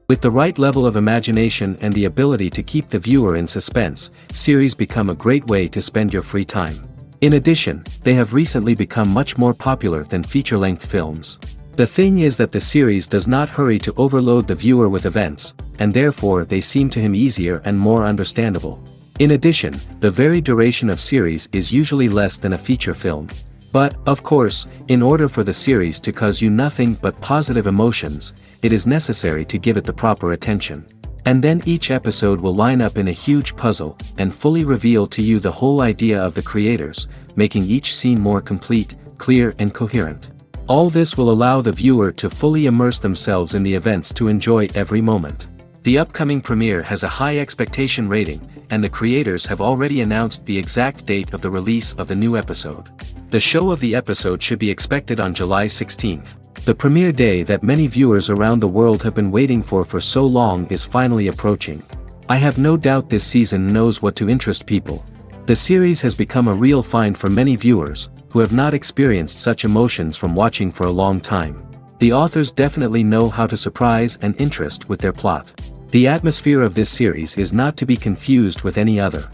With the right level of imagination and the ability to keep the viewer in suspense, series become a great way to spend your free time. In addition, they have recently become much more popular than feature-length films. The thing is that the series does not hurry to overload the viewer with events, and therefore they seem to him easier and more understandable. In addition, the very duration of series is usually less than a feature film. But, of course, in order for the series to cause you nothing but positive emotions, it is necessary to give it the proper attention. And then each episode will line up in a huge puzzle, and fully reveal to you the whole idea of the creators, making each scene more complete, clear and coherent. All this will allow the viewer to fully immerse themselves in the events to enjoy every moment. The upcoming premiere has a high expectation rating, and the creators have already announced the exact date of the release of the new episode. The show of the episode should be expected on July 16th. The premiere day that many viewers around the world have been waiting for so long is finally approaching. I have no doubt this season knows what to interest people. The series has become a real find for many viewers, who have not experienced such emotions from watching for a long time. The authors definitely know how to surprise and interest with their plot. The atmosphere of this series is not to be confused with any other.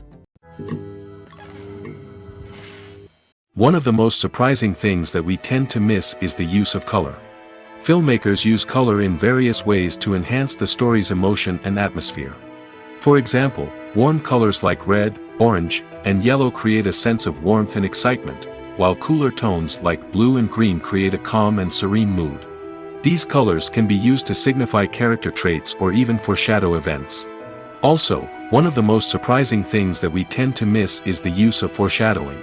One of the most surprising things that we tend to miss is the use of color. Filmmakers use color in various ways to enhance the story's emotion and atmosphere. For example, warm colors like red, orange, and yellow create a sense of warmth and excitement, while cooler tones like blue and green create a calm and serene mood. These colors can be used to signify character traits or even foreshadow events. Also, one of the most surprising things that we tend to miss is the use of foreshadowing.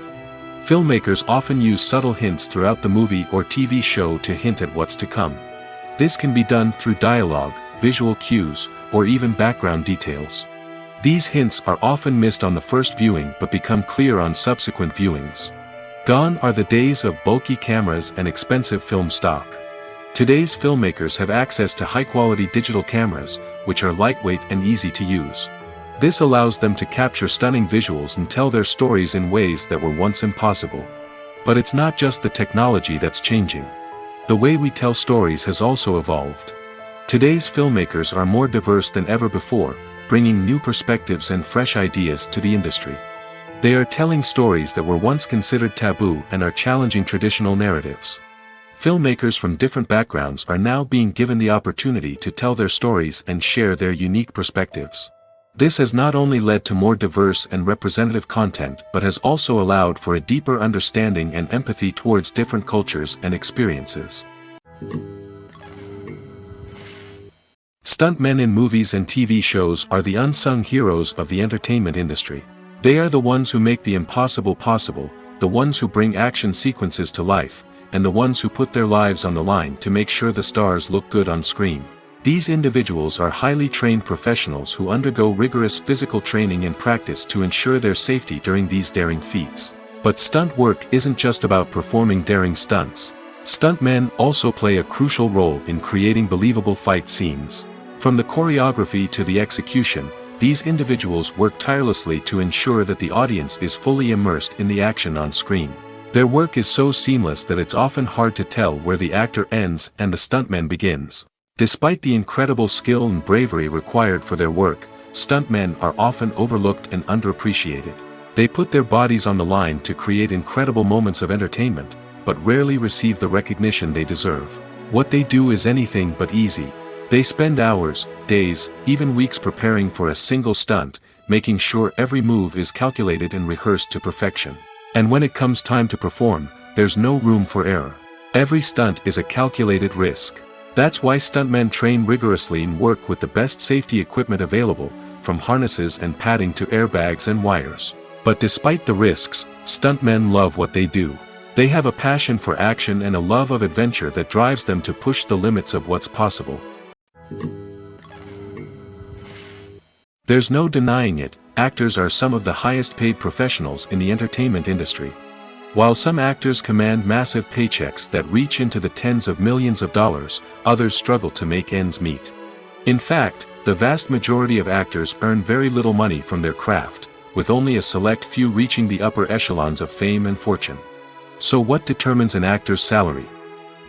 Filmmakers often use subtle hints throughout the movie or TV show to hint at what's to come. This can be done through dialogue, visual cues, or even background details. These hints are often missed on the first viewing but become clear on subsequent viewings. Gone are the days of bulky cameras and expensive film stock. Today's filmmakers have access to high-quality digital cameras, which are lightweight and easy to use. This allows them to capture stunning visuals and tell their stories in ways that were once impossible. But it's not just the technology that's changing. The way we tell stories has also evolved. Today's filmmakers are more diverse than ever before, bringing new perspectives and fresh ideas to the industry. They are telling stories that were once considered taboo and are challenging traditional narratives. Filmmakers from different backgrounds are now being given the opportunity to tell their stories and share their unique perspectives. This has not only led to more diverse and representative content but has also allowed for a deeper understanding and empathy towards different cultures and experiences. Stuntmen in movies and TV shows are the unsung heroes of the entertainment industry. They are the ones who make the impossible possible, the ones who bring action sequences to life, and the ones who put their lives on the line to make sure the stars look good on screen. These individuals are highly trained professionals who undergo rigorous physical training and practice to ensure their safety during these daring feats. But stunt work isn't just about performing daring stunts. Stuntmen also play a crucial role in creating believable fight scenes. From the choreography to the execution, these individuals work tirelessly to ensure that the audience is fully immersed in the action on screen. Their work is so seamless that it's often hard to tell where the actor ends and the stuntman begins. Despite the incredible skill and bravery required for their work, stuntmen are often overlooked and underappreciated. They put their bodies on the line to create incredible moments of entertainment, but rarely receive the recognition they deserve. What they do is anything but easy. They spend hours, days, even weeks preparing for a single stunt, making sure every move is calculated and rehearsed to perfection. And when it comes time to perform, there's no room for error. Every stunt is a calculated risk. That's why stuntmen train rigorously and work with the best safety equipment available, from harnesses and padding to airbags and wires. But despite the risks, stuntmen love what they do. They have a passion for action and a love of adventure that drives them to push the limits of what's possible. There's no denying it, actors are some of the highest paid professionals in the entertainment industry. While some actors command massive paychecks that reach into the tens of millions of dollars, others struggle to make ends meet. In fact, the vast majority of actors earn very little money from their craft, with only a select few reaching the upper echelons of fame and fortune. So what determines an actor's salary?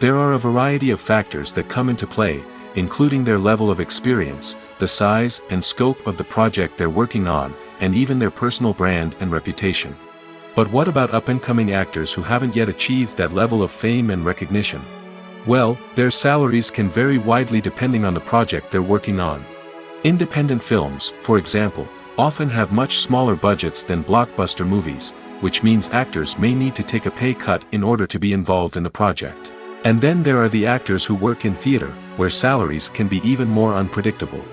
There are a variety of factors that come into play, including their level of experience, the size and scope of the project they're working on, and even their personal brand and reputation. But what about up-and-coming actors who haven't yet achieved that level of fame and recognition? Well, their salaries can vary widely depending on the project they're working on. Independent films, for example, often have much smaller budgets than blockbuster movies, which means actors may need to take a pay cut in order to be involved in the project. And then there are the actors who work in theater, where salaries can be even more unpredictable.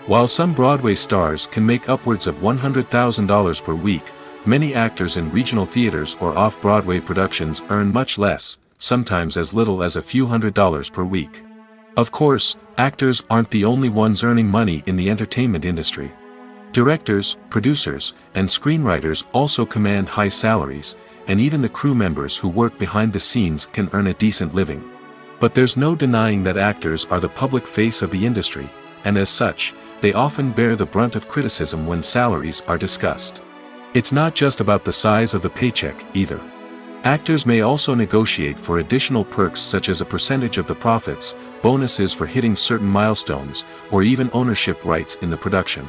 While some Broadway stars can make upwards of $100,000 per week, many actors in regional theaters or off-Broadway productions earn much less, sometimes as little as a few $100s per week. Of course, actors aren't the only ones earning money in the entertainment industry. Directors, producers, and screenwriters also command high salaries, and even the crew members who work behind the scenes can earn a decent living. But there's no denying that actors are the public face of the industry, and as such, they often bear the brunt of criticism when salaries are discussed. It's not just about the size of the paycheck, either. Actors may also negotiate for additional perks such as a percentage of the profits, bonuses for hitting certain milestones, or even ownership rights in the production.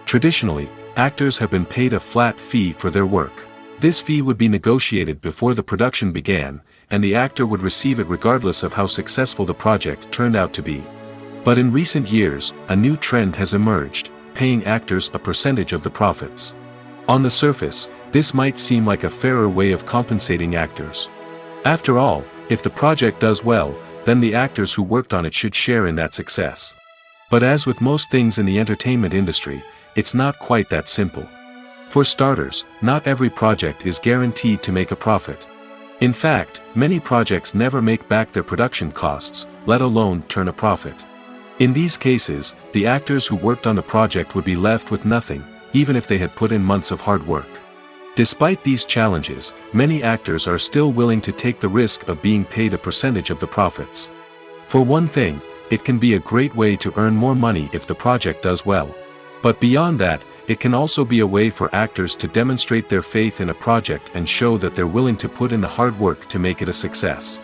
Traditionally, actors have been paid a flat fee for their work. This fee would be negotiated before the production began, and the actor would receive it regardless of how successful the project turned out to be. But in recent years, a new trend has emerged, paying actors a percentage of the profits. On the surface, this might seem like a fairer way of compensating actors. After all, if the project does well, then the actors who worked on it should share in that success. But as with most things in the entertainment industry, it's not quite that simple. For starters, not every project is guaranteed to make a profit. In fact, many projects never make back their production costs, let alone turn a profit. In these cases, the actors who worked on the project would be left with nothing, even if they had put in months of hard work. Despite these challenges, many actors are still willing to take the risk of being paid a percentage of the profits. For one thing, it can be a great way to earn more money if the project does well. But beyond that, it can also be a way for actors to demonstrate their faith in a project and show that they're willing to put in the hard work to make it a success.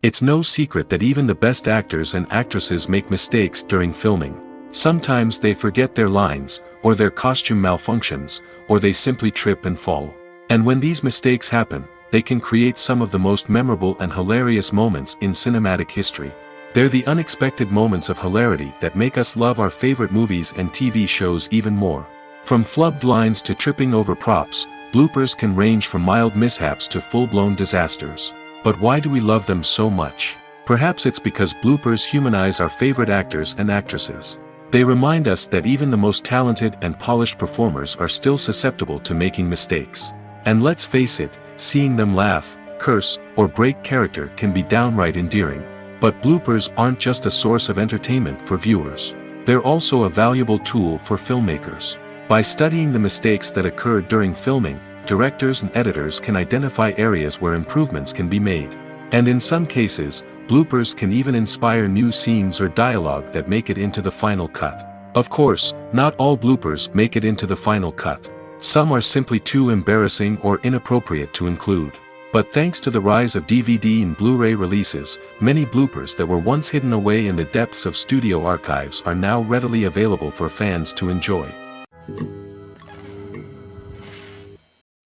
It's no secret that even the best actors and actresses make mistakes during filming. Sometimes they forget their lines, or their costume malfunctions, or they simply trip and fall. And when these mistakes happen, they can create some of the most memorable and hilarious moments in cinematic history. They're the unexpected moments of hilarity that make us love our favorite movies and TV shows even more. From flubbed lines to tripping over props, bloopers can range from mild mishaps to full-blown disasters. But why do we love them so much? Perhaps it's because bloopers humanize our favorite actors and actresses. They remind us that even the most talented and polished performers are still susceptible to making mistakes. And let's face it, seeing them laugh, curse, or break character can be downright endearing. But bloopers aren't just a source of entertainment for viewers. They're also a valuable tool for filmmakers. By studying the mistakes that occurred during filming, directors and editors can identify areas where improvements can be made. And in some cases, bloopers can even inspire new scenes or dialogue that make it into the final cut. Of course, not all bloopers make it into the final cut. Some are simply too embarrassing or inappropriate to include. But thanks to the rise of DVD and Blu-ray releases, many bloopers that were once hidden away in the depths of studio archives are now readily available for fans to enjoy.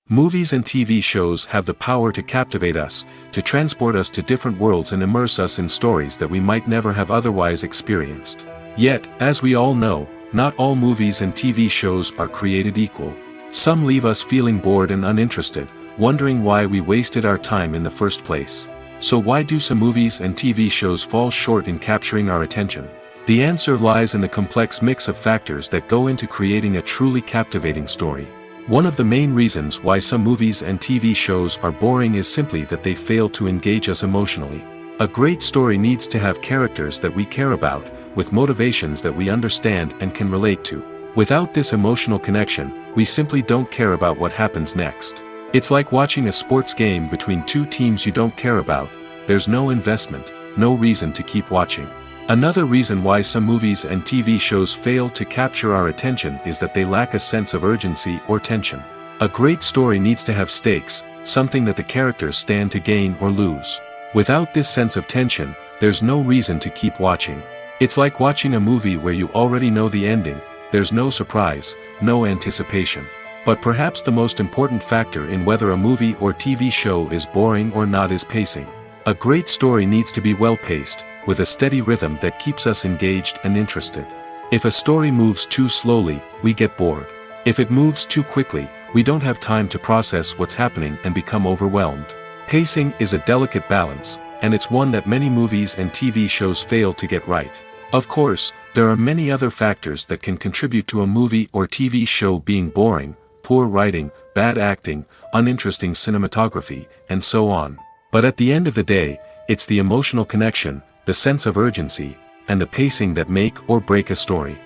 Movies and TV shows have the power to captivate us, to transport us to different worlds and immerse us in stories that we might never have otherwise experienced. Yet, as we all know, not all movies and TV shows are created equal. Some leave us feeling bored and uninterested, wondering why we wasted our time in the first place. So why do some movies and TV shows fall short in capturing our attention? The answer lies in the complex mix of factors that go into creating a truly captivating story. One of the main reasons why some movies and TV shows are boring is simply that they fail to engage us emotionally. A great story needs to have characters that we care about, with motivations that we understand and can relate to. Without this emotional connection, we simply don't care about what happens next. It's like watching a sports game between two teams you don't care about. There's no investment, no reason to keep watching. Another reason why some movies and TV shows fail to capture our attention is that they lack a sense of urgency or tension. A great story needs to have stakes, something that the characters stand to gain or lose. Without this sense of tension, there's no reason to keep watching. It's like watching a movie where you already know the ending, there's no surprise, no anticipation. But perhaps the most important factor in whether a movie or TV show is boring or not is pacing. A great story needs to be well-paced, with a steady rhythm that keeps us engaged and interested. If a story moves too slowly, we get bored. If it moves too quickly, we don't have time to process what's happening and become overwhelmed. Pacing is a delicate balance, and it's one that many movies and TV shows fail to get right. Of course, there are many other factors that can contribute to a movie or TV show being boring: poor writing, bad acting, uninteresting cinematography, and so on. But at the end of the day, it's the emotional connection, the sense of urgency, and the pacing that make or break a story.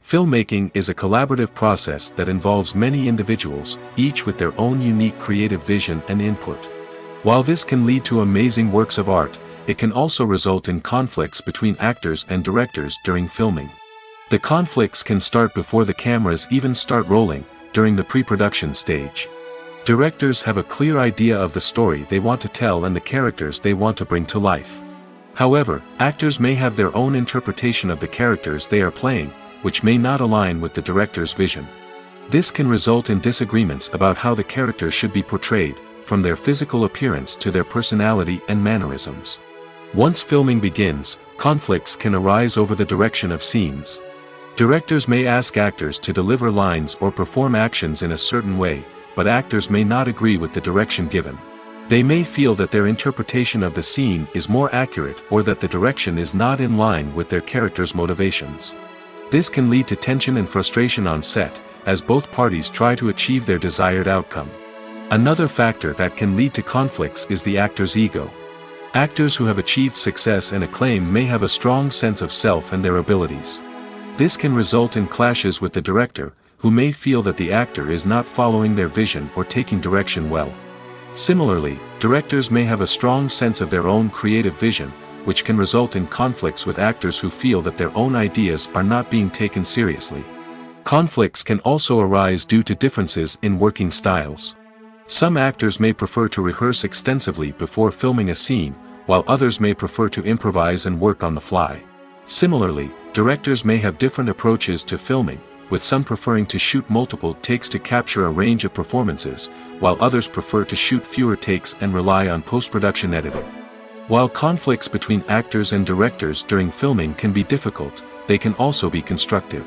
Filmmaking is a collaborative process that involves many individuals, each with their own unique creative vision and input. While this can lead to amazing works of art, it can also result in conflicts between actors and directors during filming. The conflicts can start before the cameras even start rolling, during the pre-production stage. Directors have a clear idea of the story they want to tell and the characters they want to bring to life. However, actors may have their own interpretation of the characters they are playing, which may not align with the director's vision. This can result in disagreements about how the characters should be portrayed, from their physical appearance to their personality and mannerisms. Once filming begins, conflicts can arise over the direction of scenes. Directors may ask actors to deliver lines or perform actions in a certain way, but actors may not agree with the direction given. They may feel that their interpretation of the scene is more accurate or that the direction is not in line with their character's motivations. This can lead to tension and frustration on set, as both parties try to achieve their desired outcome. Another factor that can lead to conflicts is the actor's ego. Actors who have achieved success and acclaim may have a strong sense of self and their abilities. This can result in clashes with the director, who may feel that the actor is not following their vision or taking direction well. Similarly, directors may have a strong sense of their own creative vision, which can result in conflicts with actors who feel that their own ideas are not being taken seriously. Conflicts can also arise due to differences in working styles. Some actors may prefer to rehearse extensively before filming a scene, while others may prefer to improvise and work on the fly. Similarly, directors may have different approaches to filming, with some preferring to shoot multiple takes to capture a range of performances, while others prefer to shoot fewer takes and rely on post-production editing. While conflicts between actors and directors during filming can be difficult, they can also be constructive.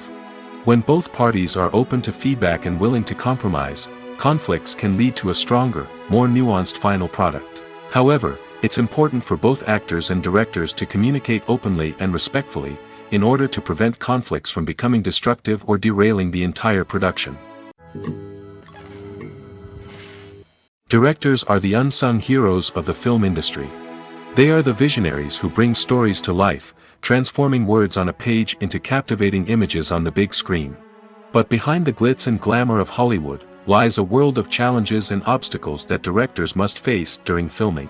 When both parties are open to feedback and willing to compromise, conflicts can lead to a stronger, more nuanced final product. However, it's important for both actors and directors to communicate openly and respectfully, in order to prevent conflicts from becoming destructive or derailing the entire production. Directors are the unsung heroes of the film industry. They are the visionaries who bring stories to life, transforming words on a page into captivating images on the big screen. But behind the glitz and glamour of Hollywood, lies a world of challenges and obstacles that directors must face during filming.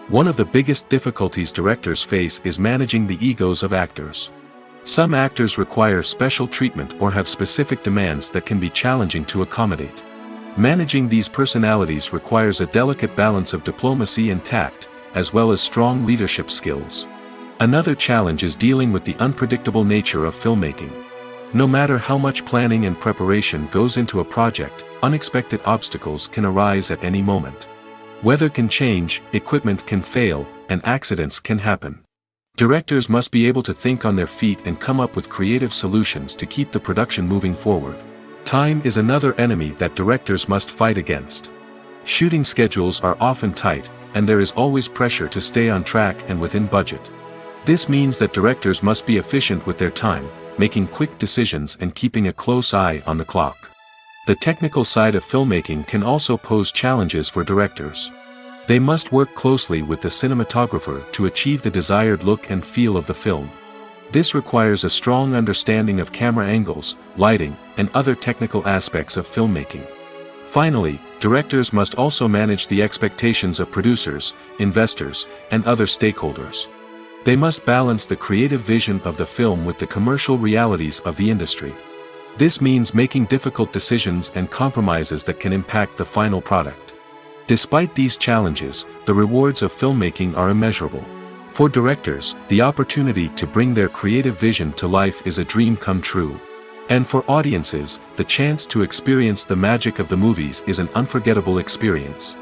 One of the biggest difficulties directors face is managing the egos of actors. Some actors require special treatment or have specific demands that can be challenging to accommodate. Managing these personalities requires a delicate balance of diplomacy and tact, as well as strong leadership skills. Another challenge is dealing with the unpredictable nature of filmmaking. No matter how much planning and preparation goes into a project, unexpected obstacles can arise at any moment. Weather can change, equipment can fail, and accidents can happen. Directors must be able to think on their feet and come up with creative solutions to keep the production moving forward. Time is another enemy that directors must fight against. Shooting schedules are often tight, and there is always pressure to stay on track and within budget. This means that directors must be efficient with their time, making quick decisions and keeping a close eye on the clock. The technical side of filmmaking can also pose challenges for directors. They must work closely with the cinematographer to achieve the desired look and feel of the film. This requires a strong understanding of camera angles, lighting, and other technical aspects of filmmaking. Finally, directors must also manage the expectations of producers, investors, and other stakeholders. They must balance the creative vision of the film with the commercial realities of the industry. This means making difficult decisions and compromises that can impact the final product. Despite these challenges, the rewards of filmmaking are immeasurable. For directors, the opportunity to bring their creative vision to life is a dream come true. And for audiences, the chance to experience the magic of the movies is an unforgettable experience.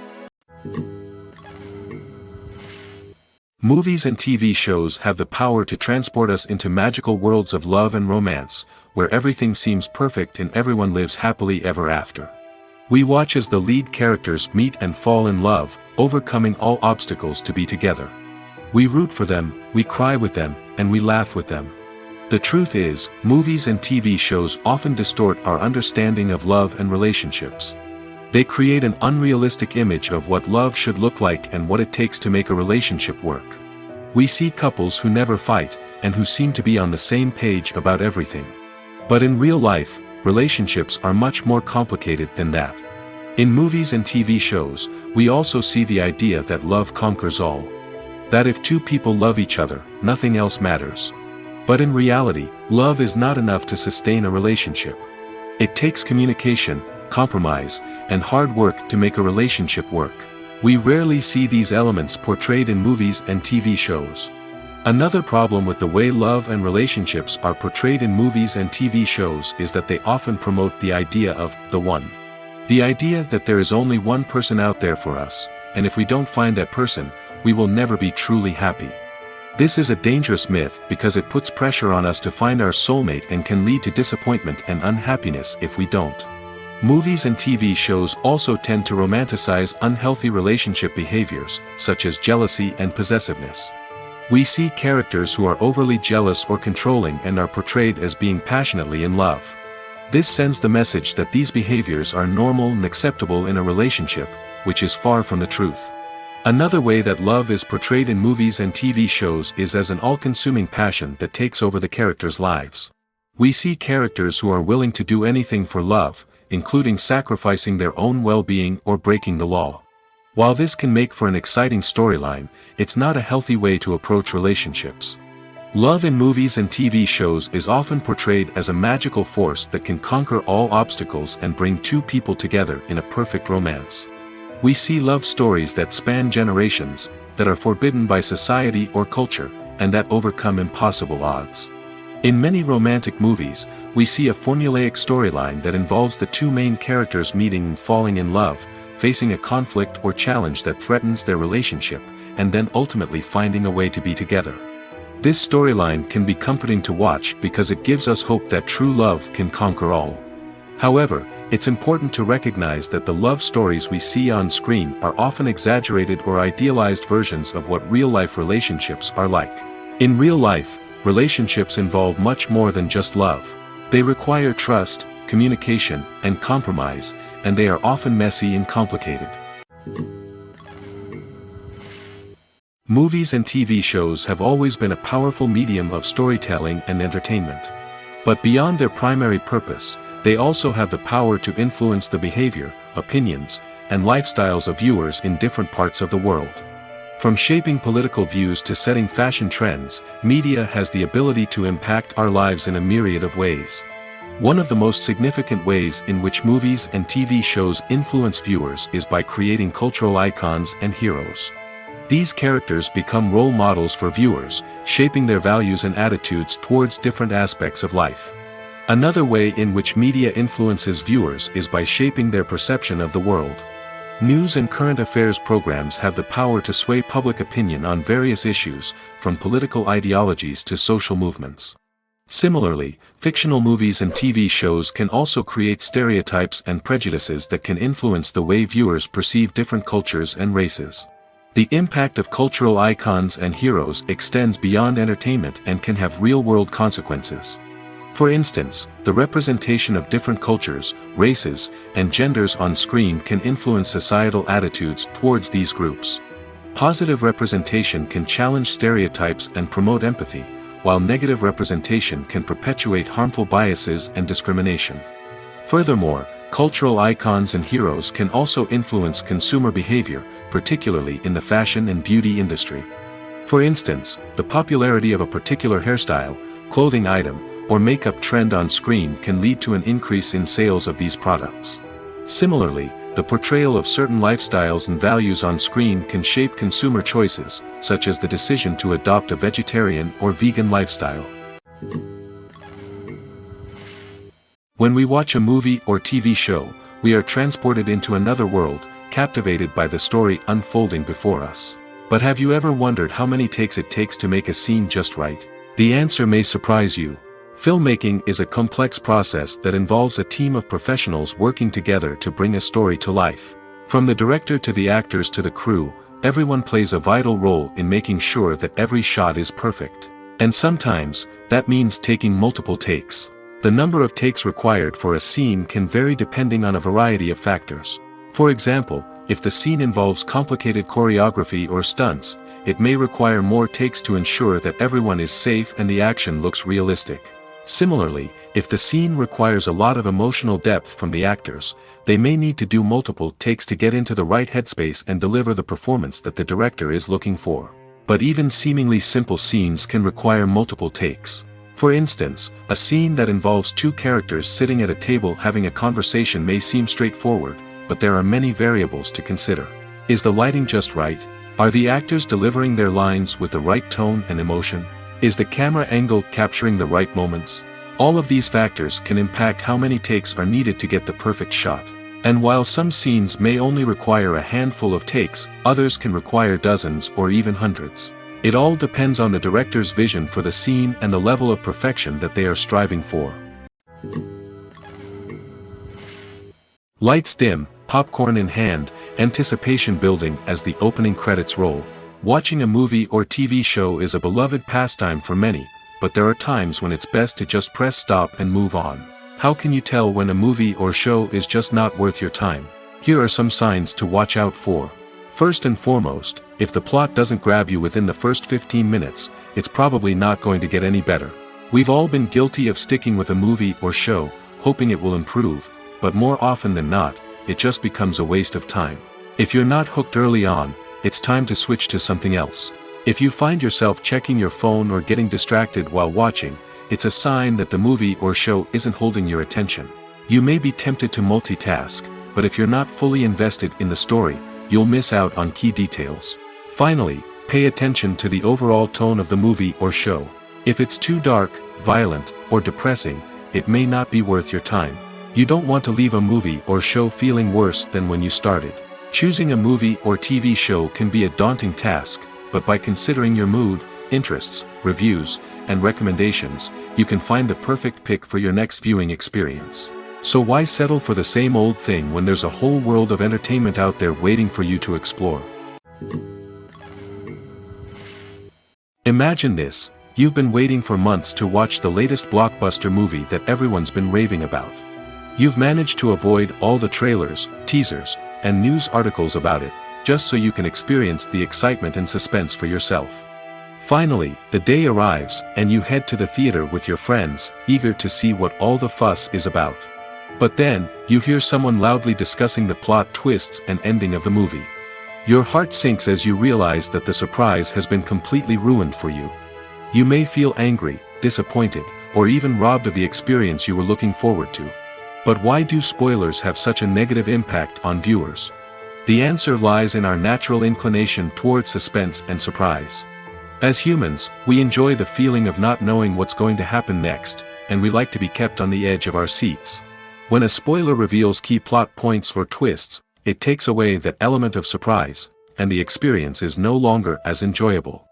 Movies and TV shows have the power to transport us into magical worlds of love and romance, where everything seems perfect and everyone lives happily ever after. We watch as the lead characters meet and fall in love, overcoming all obstacles to be together. We root for them, we cry with them, and we laugh with them. The truth is, movies and TV shows often distort our understanding of love and relationships. They create an unrealistic image of what love should look like and what it takes to make a relationship work. We see couples who never fight, and who seem to be on the same page about everything. But in real life, relationships are much more complicated than that. In movies and TV shows, we also see the idea that love conquers all. That if two people love each other, nothing else matters. But in reality, love is not enough to sustain a relationship. It takes communication, compromise, and hard work to make a relationship work. We rarely see these elements portrayed in movies and TV shows. Another problem with the way love and relationships are portrayed in movies and TV shows is that they often promote the idea of the one. The idea that there is only one person out there for us, and if we don't find that person, we will never be truly happy. This is a dangerous myth because it puts pressure on us to find our soulmate and can lead to disappointment and unhappiness if we don't. Movies and TV shows also tend to romanticize unhealthy relationship behaviors, such as jealousy and possessiveness. We see characters who are overly jealous or controlling and are portrayed as being passionately in love. This sends the message that these behaviors are normal and acceptable in a relationship, which is far from the truth. Another way that love is portrayed in movies and TV shows is as an all-consuming passion that takes over the characters' lives. We see characters who are willing to do anything for love, including sacrificing their own well-being or breaking the law. While this can make for an exciting storyline, it's not a healthy way to approach relationships. Love in movies and TV shows is often portrayed as a magical force that can conquer all obstacles and bring two people together in a perfect romance. We see love stories that span generations, that are forbidden by society or culture, and that overcome impossible odds. In many romantic movies, we see a formulaic storyline that involves the two main characters meeting and falling in love, facing a conflict or challenge that threatens their relationship, and then ultimately finding a way to be together. This storyline can be comforting to watch because it gives us hope that true love can conquer all. However, it's important to recognize that the love stories we see on screen are often exaggerated or idealized versions of what real-life relationships are like. In real life, relationships involve much more than just love. They require trust, communication, and compromise, and they are often messy and complicated. Movies and TV shows have always been a powerful medium of storytelling and entertainment. But beyond their primary purpose, they also have the power to influence the behavior, opinions, and lifestyles of viewers in different parts of the world. From shaping political views to setting fashion trends, media has the ability to impact our lives in a myriad of ways. One of the most significant ways in which movies and TV shows influence viewers is by creating cultural icons and heroes. These characters become role models for viewers, shaping their values and attitudes towards different aspects of life. Another way in which media influences viewers is by shaping their perception of the world. News and current affairs programs have the power to sway public opinion on various issues, from political ideologies to social movements. Similarly, fictional movies and TV shows can also create stereotypes and prejudices that can influence the way viewers perceive different cultures and races. The impact of cultural icons and heroes extends beyond entertainment and can have real-world consequences. For instance, the representation of different cultures, races, and genders on screen can influence societal attitudes towards these groups. Positive representation can challenge stereotypes and promote empathy, while negative representation can perpetuate harmful biases and discrimination. Furthermore, cultural icons and heroes can also influence consumer behavior, particularly in the fashion and beauty industry. For instance, the popularity of a particular hairstyle, clothing item, or makeup trend on screen can lead to an increase in sales of these products. Similarly, the portrayal of certain lifestyles and values on screen can shape consumer choices, such as the decision to adopt a vegetarian or vegan lifestyle. When we watch a movie or TV show, we are transported into another world, captivated by the story unfolding before us. But have you ever wondered how many takes it takes to make a scene just right? The answer may surprise you. Filmmaking is a complex process that involves a team of professionals working together to bring a story to life. From the director to the actors to the crew, everyone plays a vital role in making sure that every shot is perfect. And sometimes, that means taking multiple takes. The number of takes required for a scene can vary depending on a variety of factors. For example, if the scene involves complicated choreography or stunts, it may require more takes to ensure that everyone is safe and the action looks realistic. Similarly, if the scene requires a lot of emotional depth from the actors, they may need to do multiple takes to get into the right headspace and deliver the performance that the director is looking for. But even seemingly simple scenes can require multiple takes. For instance, a scene that involves two characters sitting at a table having a conversation may seem straightforward, but there are many variables to consider. Is the lighting just right? Are the actors delivering their lines with the right tone and emotion? Is the camera angle capturing the right moments? All of these factors can impact how many takes are needed to get the perfect shot. And while some scenes may only require a handful of takes, others can require dozens or even hundreds. It all depends on the director's vision for the scene and the level of perfection that they are striving for. Lights dim, popcorn in hand, anticipation building as the opening credits roll. Watching a movie or TV show is a beloved pastime for many, but there are times when it's best to just press stop and move on. How can you tell when a movie or show is just not worth your time? Here are some signs to watch out for. First and foremost, if the plot doesn't grab you within the first 15 minutes, it's probably not going to get any better. We've all been guilty of sticking with a movie or show, hoping it will improve, but more often than not, it just becomes a waste of time. If you're not hooked early on, it's time to switch to something else. If you find yourself checking your phone or getting distracted while watching, it's a sign that the movie or show isn't holding your attention. You may be tempted to multitask, but if you're not fully invested in the story, you'll miss out on key details. Finally, pay attention to the overall tone of the movie or show. If it's too dark, violent, or depressing, it may not be worth your time. You don't want to leave a movie or show feeling worse than when you started. Choosing a movie or TV show can be a daunting task, but by considering your mood, interests, reviews, and recommendations, you can find the perfect pick for your next viewing experience. So why settle for the same old thing when there's a whole world of entertainment out there waiting for you to explore? Imagine this: you've been waiting for months to watch the latest blockbuster movie that everyone's been raving about. You've managed to avoid all the trailers, teasers, and news articles about it, just so you can experience the excitement and suspense for yourself. Finally, the day arrives, and you head to the theater with your friends, eager to see what all the fuss is about. But then, you hear someone loudly discussing the plot twists and ending of the movie. Your heart sinks as you realize that the surprise has been completely ruined for you. You may feel angry, disappointed, or even robbed of the experience you were looking forward to. But why do spoilers have such a negative impact on viewers? The answer lies in our natural inclination toward suspense and surprise. As humans, we enjoy the feeling of not knowing what's going to happen next, and we like to be kept on the edge of our seats. When a spoiler reveals key plot points or twists, it takes away that element of surprise, and the experience is no longer as enjoyable.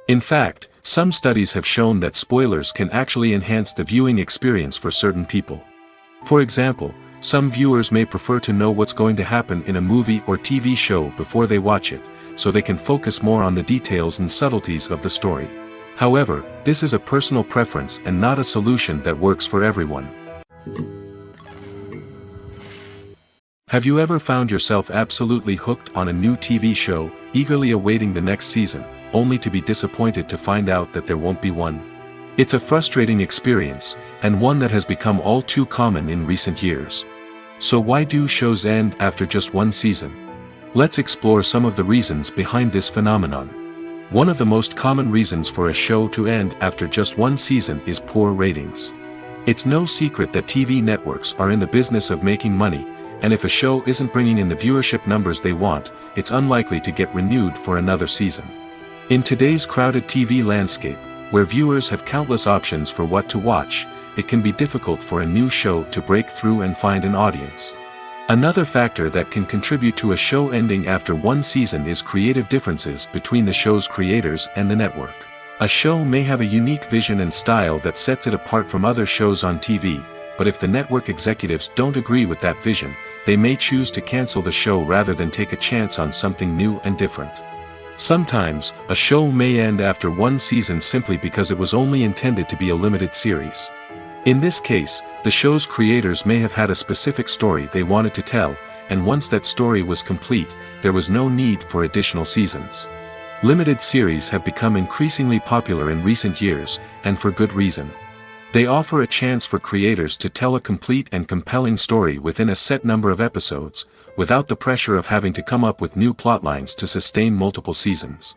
In fact, some studies have shown that spoilers can actually enhance the viewing experience for certain people. For example, some viewers may prefer to know what's going to happen in a movie or TV show before they watch it, so they can focus more on the details and subtleties of the story. However, this is a personal preference and not a solution that works for everyone. Have you ever found yourself absolutely hooked on a new TV show, eagerly awaiting the next season, only to be disappointed to find out that there won't be one? It's a frustrating experience, and one that has become all too common in recent years. So why do shows end after just one season? Let's explore some of the reasons behind this phenomenon. One of the most common reasons for a show to end after just one season is poor ratings. It's no secret that TV networks are in the business of making money, and if a show isn't bringing in the viewership numbers they want, it's unlikely to get renewed for another season. In today's crowded TV landscape, where viewers have countless options for what to watch, it can be difficult for a new show to break through and find an audience. Another factor that can contribute to a show ending after one season is creative differences between the show's creators and the network. A show may have a unique vision and style that sets it apart from other shows on TV, but if the network executives don't agree with that vision, they may choose to cancel the show rather than take a chance on something new and different. Sometimes, a show may end after one season simply because it was only intended to be a limited series. In this case, the show's creators may have had a specific story they wanted to tell, and once that story was complete, there was no need for additional seasons. Limited series have become increasingly popular in recent years, and for good reason. They offer a chance for creators to tell a complete and compelling story within a set number of episodes, without the pressure of having to come up with new plotlines to sustain multiple seasons.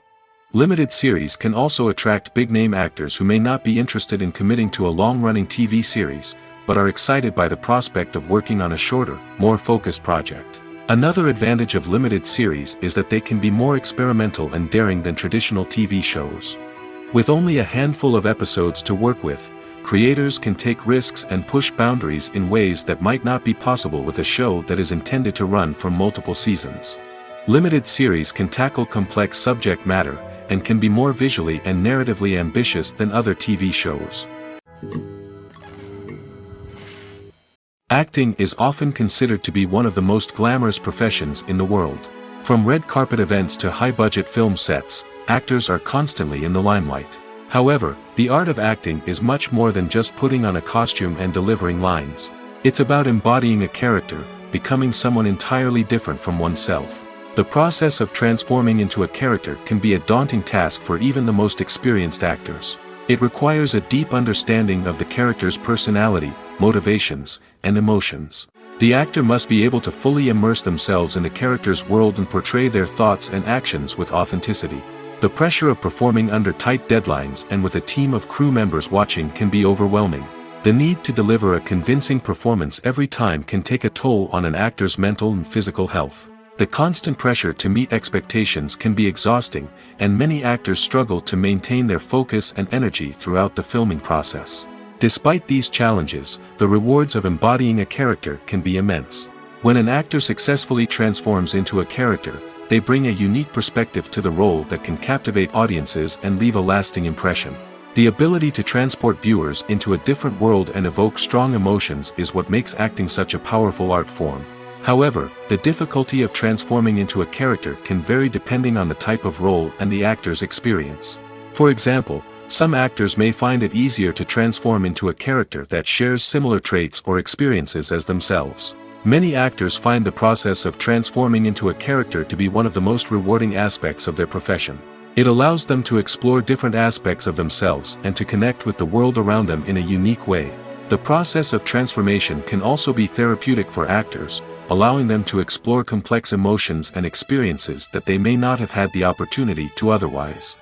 Limited series can also attract big-name actors who may not be interested in committing to a long-running TV series, but are excited by the prospect of working on a shorter, more focused project. Another advantage of limited series is that they can be more experimental and daring than traditional TV shows. With only a handful of episodes to work with, creators can take risks and push boundaries in ways that might not be possible with a show that is intended to run for multiple seasons. Limited series can tackle complex subject matter, and can be more visually and narratively ambitious than other TV shows. Acting is often considered to be one of the most glamorous professions in the world. From red carpet events to high-budget film sets, actors are constantly in the limelight. However, the art of acting is much more than just putting on a costume and delivering lines. It's about embodying a character, becoming someone entirely different from oneself. The process of transforming into a character can be a daunting task for even the most experienced actors. It requires a deep understanding of the character's personality, motivations, and emotions. The actor must be able to fully immerse themselves in the character's world and portray their thoughts and actions with authenticity. The pressure of performing under tight deadlines and with a team of crew members watching can be overwhelming. The need to deliver a convincing performance every time can take a toll on an actor's mental and physical health. The constant pressure to meet expectations can be exhausting, and many actors struggle to maintain their focus and energy throughout the filming process. Despite these challenges, the rewards of embodying a character can be immense. When an actor successfully transforms into a character, they bring a unique perspective to the role that can captivate audiences and leave a lasting impression. The ability to transport viewers into a different world and evoke strong emotions is what makes acting such a powerful art form. However, the difficulty of transforming into a character can vary depending on the type of role and the actor's experience. For example, some actors may find it easier to transform into a character that shares similar traits or experiences as themselves. Many actors find the process of transforming into a character to be one of the most rewarding aspects of their profession. It allows them to explore different aspects of themselves and to connect with the world around them in a unique way. The process of transformation can also be therapeutic for actors, allowing them to explore complex emotions and experiences that they may not have had the opportunity to otherwise.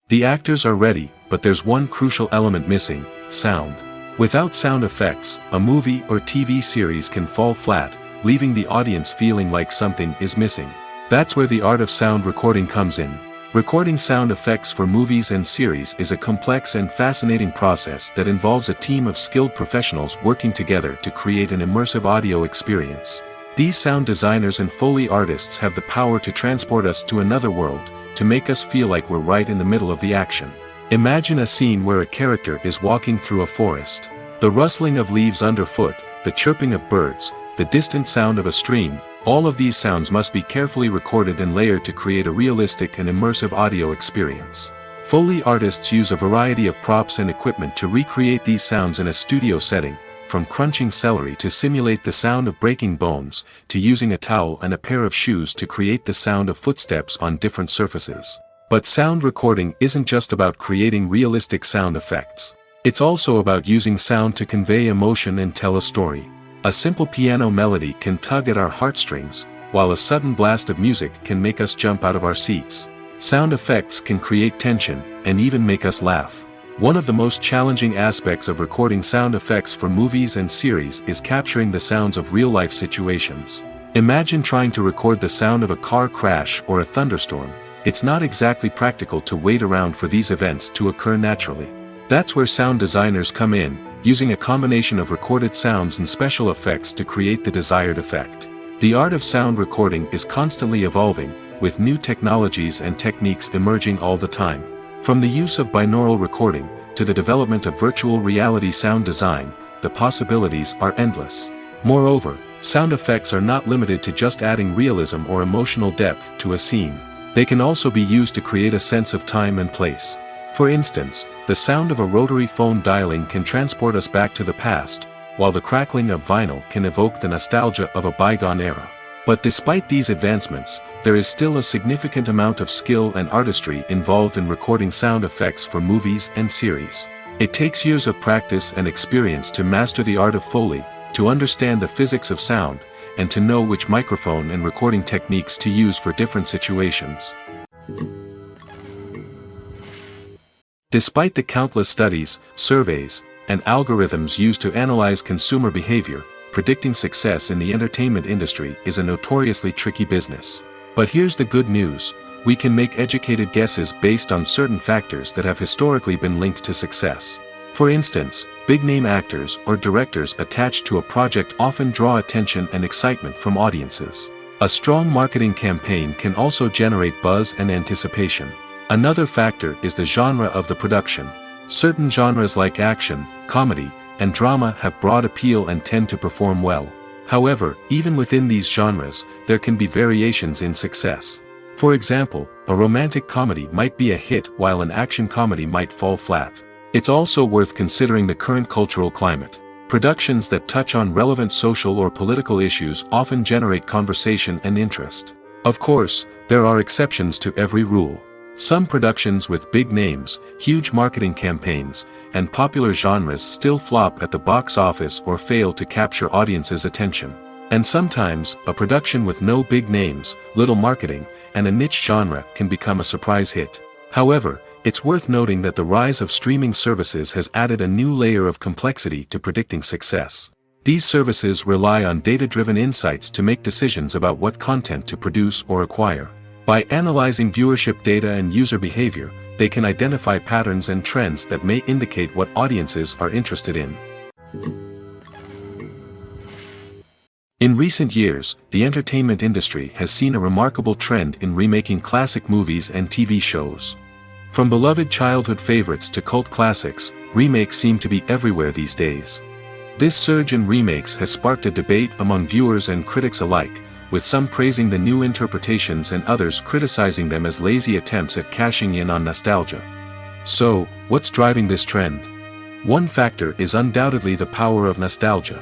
The actors are ready, but there's one crucial element missing: sound. Without sound effects, a movie or TV series can fall flat, leaving the audience feeling like something is missing. That's where the art of sound recording comes in. Recording sound effects for movies and series is a complex and fascinating process that involves a team of skilled professionals working together to create an immersive audio experience. These sound designers and Foley artists have the power to transport us to another world, to make us feel like we're right in the middle of the action. Imagine a scene where a character is walking through a forest. The rustling of leaves underfoot, the chirping of birds, the distant sound of a stream, all of these sounds must be carefully recorded and layered to create a realistic and immersive audio experience. Foley artists use a variety of props and equipment to recreate these sounds in a studio setting, from crunching celery to simulate the sound of breaking bones, to using a towel and a pair of shoes to create the sound of footsteps on different surfaces. But sound recording isn't just about creating realistic sound effects. It's also about using sound to convey emotion and tell a story. A simple piano melody can tug at our heartstrings, while a sudden blast of music can make us jump out of our seats. Sound effects can create tension, and even make us laugh. One of the most challenging aspects of recording sound effects for movies and series is capturing the sounds of real-life situations. Imagine trying to record the sound of a car crash or a thunderstorm. It's not exactly practical to wait around for these events to occur naturally. That's where sound designers come in, using a combination of recorded sounds and special effects to create the desired effect. The art of sound recording is constantly evolving, with new technologies and techniques emerging all the time. From the use of binaural recording, to the development of virtual reality sound design, the possibilities are endless. Moreover, sound effects are not limited to just adding realism or emotional depth to a scene. They can also be used to create a sense of time and place. For instance, the sound of a rotary phone dialing can transport us back to the past, while the crackling of vinyl can evoke the nostalgia of a bygone era. But despite these advancements, there is still a significant amount of skill and artistry involved in recording sound effects for movies and series. It takes years of practice and experience to master the art of Foley, to understand the physics of sound, and to know which microphone and recording techniques to use for different situations. Despite the countless studies, surveys, and algorithms used to analyze consumer behavior, predicting success in the entertainment industry is a notoriously tricky business. But here's the good news: we can make educated guesses based on certain factors that have historically been linked to success. For instance, big-name actors or directors attached to a project often draw attention and excitement from audiences. A strong marketing campaign can also generate buzz and anticipation. Another factor is the genre of the production. Certain genres like action, comedy, and drama have broad appeal and tend to perform well. However, even within these genres, there can be variations in success. For example, a romantic comedy might be a hit while an action comedy might fall flat. It's also worth considering the current cultural climate. Productions that touch on relevant social or political issues often generate conversation and interest. Of course, there are exceptions to every rule. Some productions with big names, huge marketing campaigns, and popular genres still flop at the box office or fail to capture audiences' attention. And sometimes, a production with no big names, little marketing, and a niche genre can become a surprise hit. However, it's worth noting that the rise of streaming services has added a new layer of complexity to predicting success. These services rely on data-driven insights to make decisions about what content to produce or acquire. By analyzing viewership data and user behavior, they can identify patterns and trends that may indicate what audiences are interested in. In recent years, the entertainment industry has seen a remarkable trend in remaking classic movies and TV shows. From beloved childhood favorites to cult classics, remakes seem to be everywhere these days. This surge in remakes has sparked a debate among viewers and critics alike, with some praising the new interpretations and others criticizing them as lazy attempts at cashing in on nostalgia. So, what's driving this trend? One factor is undoubtedly the power of nostalgia.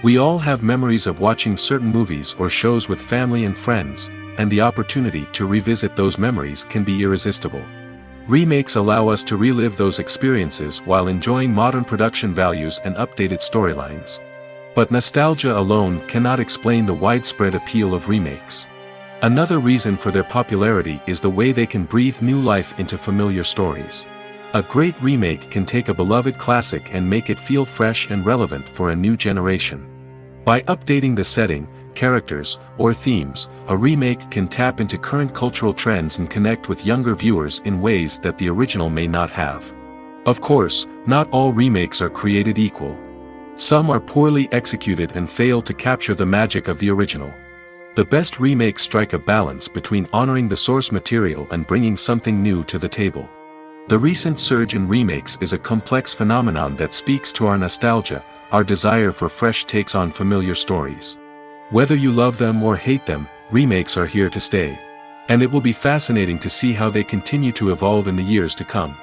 We all have memories of watching certain movies or shows with family and friends, and the opportunity to revisit those memories can be irresistible. Remakes allow us to relive those experiences while enjoying modern production values and updated storylines. But nostalgia alone cannot explain the widespread appeal of remakes. Another reason for their popularity is the way they can breathe new life into familiar stories. A great remake can take a beloved classic and make it feel fresh and relevant for a new generation. By updating the setting, characters, or themes, a remake can tap into current cultural trends and connect with younger viewers in ways that the original may not have. Of course, not all remakes are created equal. Some are poorly executed and fail to capture the magic of the original. The best remakes strike a balance between honoring the source material and bringing something new to the table. The recent surge in remakes is a complex phenomenon that speaks to our nostalgia, our desire for fresh takes on familiar stories. Whether you love them or hate them, remakes are here to stay. And it will be fascinating to see how they continue to evolve in the years to come.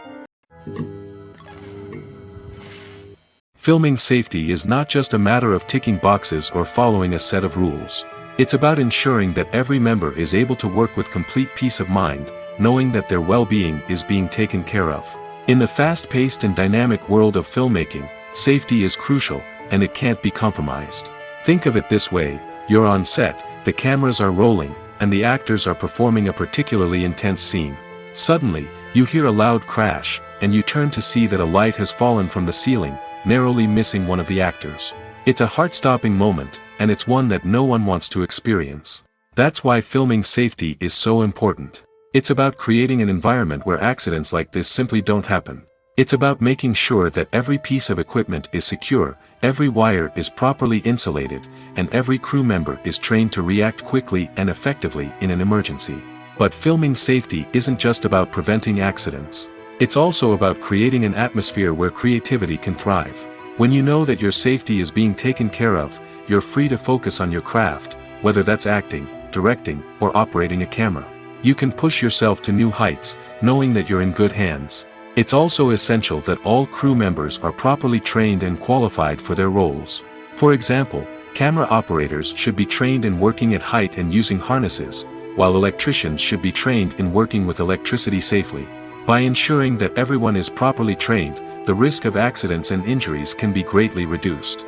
Filming safety is not just a matter of ticking boxes or following a set of rules. It's about ensuring that every member is able to work with complete peace of mind, knowing that their well-being is being taken care of. In the fast-paced and dynamic world of filmmaking, safety is crucial, and it can't be compromised. Think of it this way: you're on set, the cameras are rolling, and the actors are performing a particularly intense scene. Suddenly, you hear a loud crash, and you turn to see that a light has fallen from the ceiling, narrowly missing one of the actors. It's a heart-stopping moment, and it's one that no one wants to experience. That's why filming safety is so important. It's about creating an environment where accidents like this simply don't happen. It's about making sure that every piece of equipment is secure, every wire is properly insulated, and every crew member is trained to react quickly and effectively in an emergency. But filming safety isn't just about preventing accidents. It's also about creating an atmosphere where creativity can thrive. When you know that your safety is being taken care of, you're free to focus on your craft, whether that's acting, directing, or operating a camera. You can push yourself to new heights, knowing that you're in good hands. It's also essential that all crew members are properly trained and qualified for their roles. For example, camera operators should be trained in working at height and using harnesses, while electricians should be trained in working with electricity safely. By ensuring that everyone is properly trained, the risk of accidents and injuries can be greatly reduced.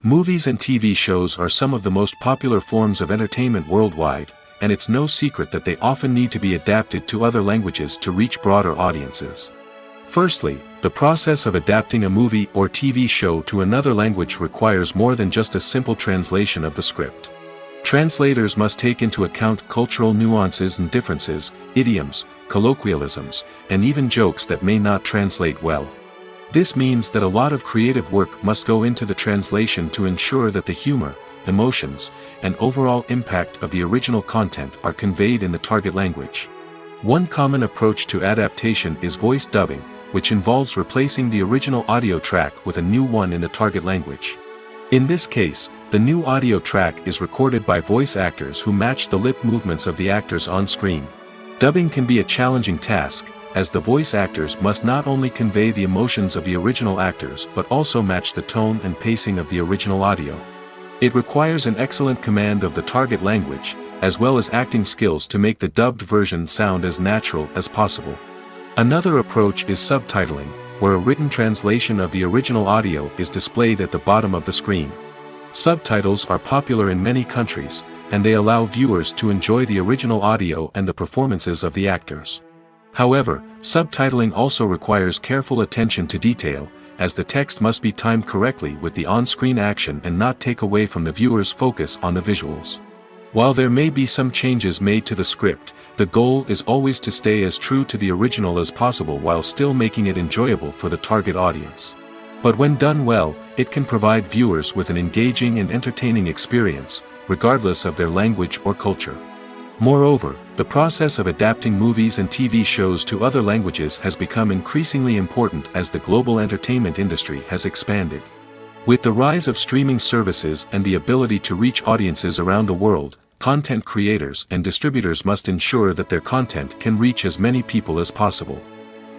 Movies and TV shows are some of the most popular forms of entertainment worldwide, and it's no secret that they often need to be adapted to other languages to reach broader audiences. Firstly, the process of adapting a movie or TV show to another language requires more than just a simple translation of the script. Translators must take into account cultural nuances and differences, idioms, colloquialisms, and even jokes that may not translate well. This means that a lot of creative work must go into the translation to ensure that the humor, emotions, and overall impact of the original content are conveyed in the target language. One common approach to adaptation is voice dubbing, which involves replacing the original audio track with a new one in the target language. In this case, the new audio track is recorded by voice actors who match the lip movements of the actors on screen. Dubbing can be a challenging task, as the voice actors must not only convey the emotions of the original actors but also match the tone and pacing of the original audio. It requires an excellent command of the target language, as well as acting skills to make the dubbed version sound as natural as possible. Another approach is subtitling, where a written translation of the original audio is displayed at the bottom of the screen. Subtitles are popular in many countries, and they allow viewers to enjoy the original audio and the performances of the actors. However, subtitling also requires careful attention to detail, as the text must be timed correctly with the on-screen action and not take away from the viewer's focus on the visuals. While there may be some changes made to the script, the goal is always to stay as true to the original as possible while still making it enjoyable for the target audience. But when done well, it can provide viewers with an engaging and entertaining experience, regardless of their language or culture. Moreover, the process of adapting movies and TV shows to other languages has become increasingly important as the global entertainment industry has expanded. With the rise of streaming services and the ability to reach audiences around the world, content creators and distributors must ensure that their content can reach as many people as possible.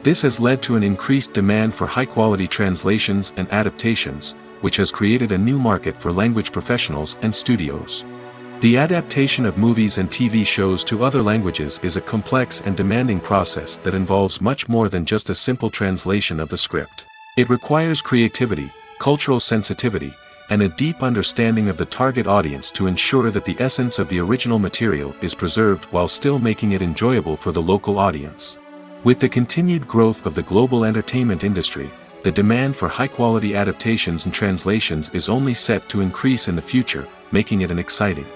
This has led to an increased demand for high-quality translations and adaptations, which has created a new market for language professionals and studios. The adaptation of movies and TV shows to other languages is a complex and demanding process that involves much more than just a simple translation of the script. It requires creativity, cultural sensitivity, and a deep understanding of the target audience to ensure that the essence of the original material is preserved while still making it enjoyable for the local audience. With the continued growth of the global entertainment industry, the demand for high-quality adaptations and translations is only set to increase in the future, making it exciting.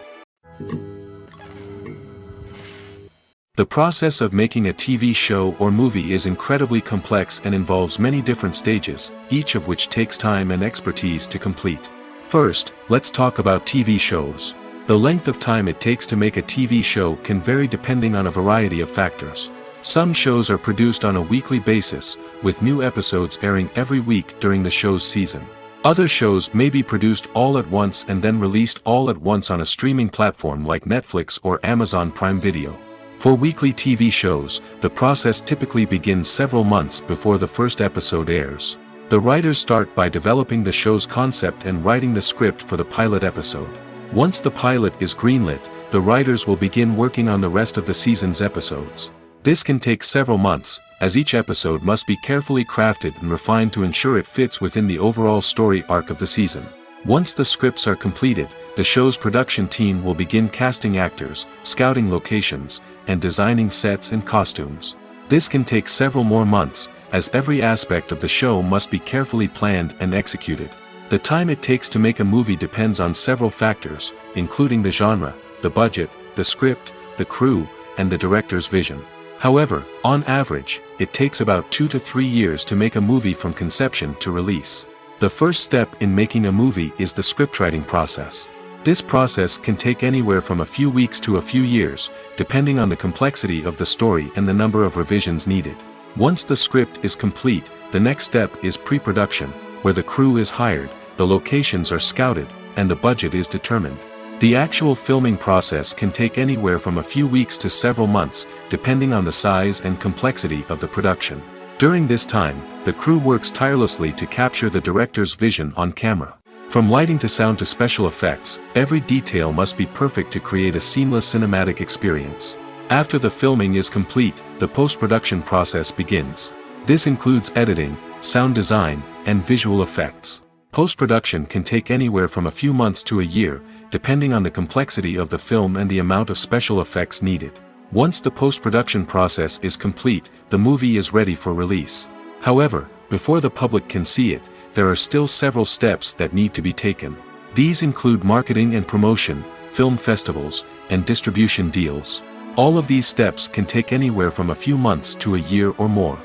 The process of making a TV show or movie is incredibly complex and involves many different stages, each of which takes time and expertise to complete. First, let's talk about TV shows. The length of time it takes to make a TV show can vary depending on a variety of factors. Some shows are produced on a weekly basis, with new episodes airing every week during the show's season. Other shows may be produced all at once and then released all at once on a streaming platform like Netflix or Amazon Prime Video. For weekly TV shows, the process typically begins several months before the first episode airs. The writers start by developing the show's concept and writing the script for the pilot episode. Once the pilot is greenlit, the writers will begin working on the rest of the season's episodes. This can take several months, as each episode must be carefully crafted and refined to ensure it fits within the overall story arc of the season. Once the scripts are completed, the show's production team will begin casting actors, scouting locations, and designing sets and costumes. This can take several more months, as every aspect of the show must be carefully planned and executed. The time it takes to make a movie depends on several factors, including the genre, the budget, the script, the crew, and the director's vision. However, on average, it takes about 2 to 3 years to make a movie from conception to release. The first step in making a movie is the scriptwriting process. This process can take anywhere from a few weeks to a few years, depending on the complexity of the story and the number of revisions needed. Once the script is complete, the next step is pre-production, where the crew is hired, the locations are scouted, and the budget is determined. The actual filming process can take anywhere from a few weeks to several months, depending on the size and complexity of the production. During this time, the crew works tirelessly to capture the director's vision on camera. From lighting to sound to special effects, every detail must be perfect to create a seamless cinematic experience. After the filming is complete, the post-production process begins. This includes editing, sound design, and visual effects. Post-production can take anywhere from a few months to a year, depending on the complexity of the film and the amount of special effects needed. Once the post-production process is complete, the movie is ready for release. However, before the public can see it, there are still several steps that need to be taken. These include marketing and promotion, film festivals, and distribution deals. All of these steps can take anywhere from a few months to a year or more.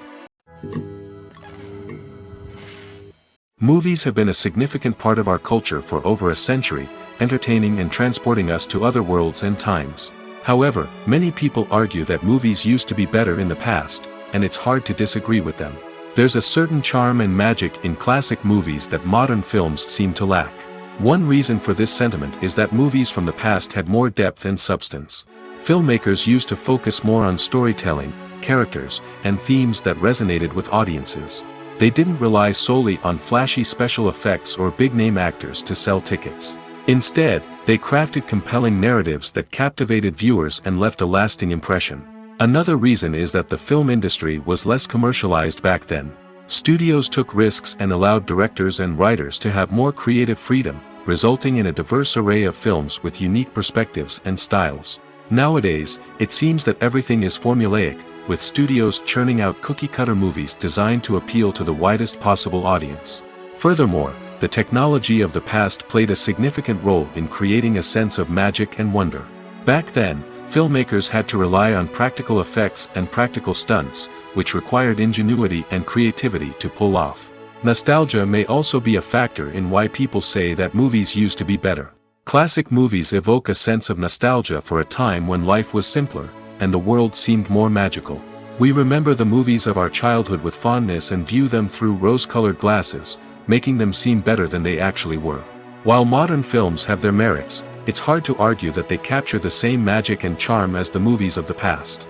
Movies have been a significant part of our culture for over a century, entertaining and transporting us to other worlds and times. However, many people argue that movies used to be better in the past, and it's hard to disagree with them. There's a certain charm and magic in classic movies that modern films seem to lack. One reason for this sentiment is that movies from the past had more depth and substance. Filmmakers used to focus more on storytelling, characters, and themes that resonated with audiences. They didn't rely solely on flashy special effects or big-name actors to sell tickets. Instead, they crafted compelling narratives that captivated viewers and left a lasting impression. Another reason is that the film industry was less commercialized back then. Studios took risks and allowed directors and writers to have more creative freedom, resulting in a diverse array of films with unique perspectives and styles. Nowadays, it seems that everything is formulaic, with studios churning out cookie-cutter movies designed to appeal to the widest possible audience. Furthermore, the technology of the past played a significant role in creating a sense of magic and wonder. Back then, filmmakers had to rely on practical effects and practical stunts, which required ingenuity and creativity to pull off. Nostalgia may also be a factor in why people say that movies used to be better. Classic movies evoke a sense of nostalgia for a time when life was simpler, and the world seemed more magical. We remember the movies of our childhood with fondness and view them through rose-colored glasses, making them seem better than they actually were. While modern films have their merits, it's hard to argue that they capture the same magic and charm as the movies of the past.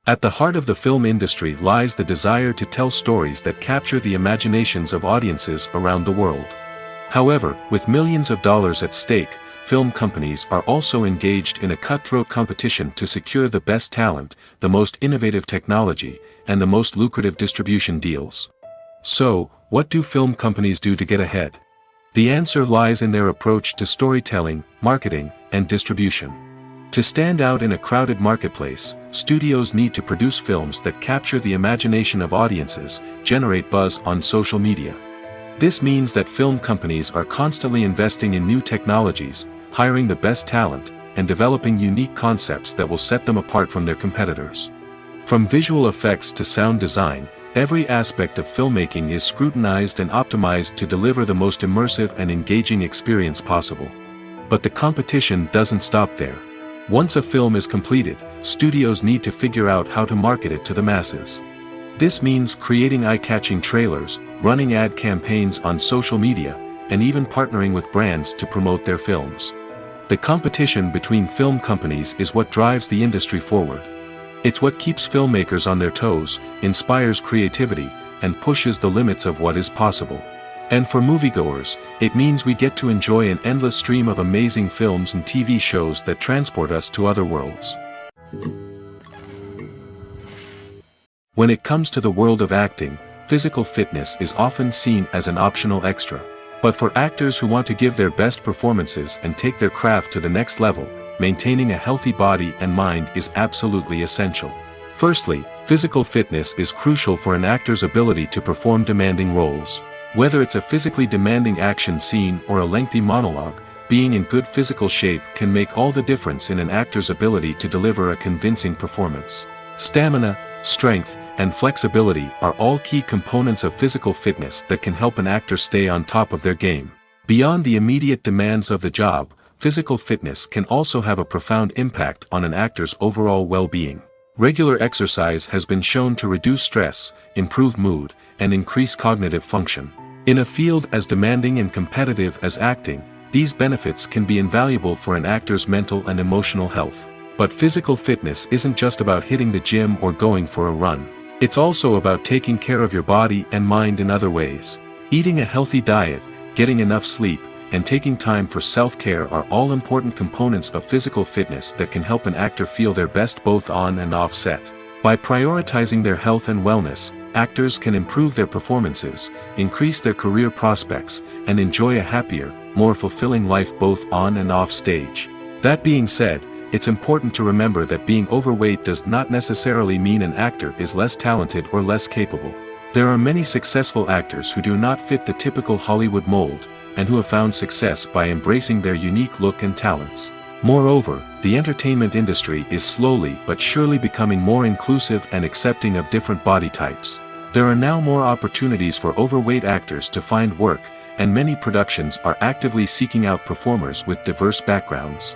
At the heart of the film industry lies the desire to tell stories that capture the imaginations of audiences around the world. However, with millions of dollars at stake, film companies are also engaged in a cutthroat competition to secure the best talent, the most innovative technology, and the most lucrative distribution deals. So, what do film companies do to get ahead? The answer lies in their approach to storytelling, marketing, and distribution. To stand out in a crowded marketplace, studios need to produce films that capture the imagination of audiences, generate buzz on social media. This means that film companies are constantly investing in new technologies, hiring the best talent, and developing unique concepts that will set them apart from their competitors. From visual effects to sound design, every aspect of filmmaking is scrutinized and optimized to deliver the most immersive and engaging experience possible. But the competition doesn't stop there. Once a film is completed, studios need to figure out how to market it to the masses. This means creating eye-catching trailers, running ad campaigns on social media, and even partnering with brands to promote their films. The competition between film companies is what drives the industry forward. It's what keeps filmmakers on their toes, inspires creativity, and pushes the limits of what is possible. And for moviegoers, it means we get to enjoy an endless stream of amazing films and TV shows that transport us to other worlds. When it comes to the world of acting, physical fitness is often seen as an optional extra. But for actors who want to give their best performances and take their craft to the next level, maintaining a healthy body and mind is absolutely essential. Firstly, physical fitness is crucial for an actor's ability to perform demanding roles. Whether it's a physically demanding action scene or a lengthy monologue, being in good physical shape can make all the difference in an actor's ability to deliver a convincing performance. Stamina, strength, and flexibility are all key components of physical fitness that can help an actor stay on top of their game. Beyond the immediate demands of the job, physical fitness can also have a profound impact on an actor's overall well-being. Regular exercise has been shown to reduce stress, improve mood, and increase cognitive function. In a field as demanding and competitive as acting, these benefits can be invaluable for an actor's mental and emotional health. But physical fitness isn't just about hitting the gym or going for a run. It's also about taking care of your body and mind in other ways. Eating a healthy diet, getting enough sleep, and taking time for self-care are all important components of physical fitness that can help an actor feel their best both on and off set. By prioritizing their health and wellness, actors can improve their performances, increase their career prospects, and enjoy a happier, more fulfilling life both on and off stage. That being said, it's important to remember that being overweight does not necessarily mean an actor is less talented or less capable. There are many successful actors who do not fit the typical Hollywood mold, and who have found success by embracing their unique look and talents. Moreover, the entertainment industry is slowly but surely becoming more inclusive and accepting of different body types. There are now more opportunities for overweight actors to find work, and many productions are actively seeking out performers with diverse backgrounds.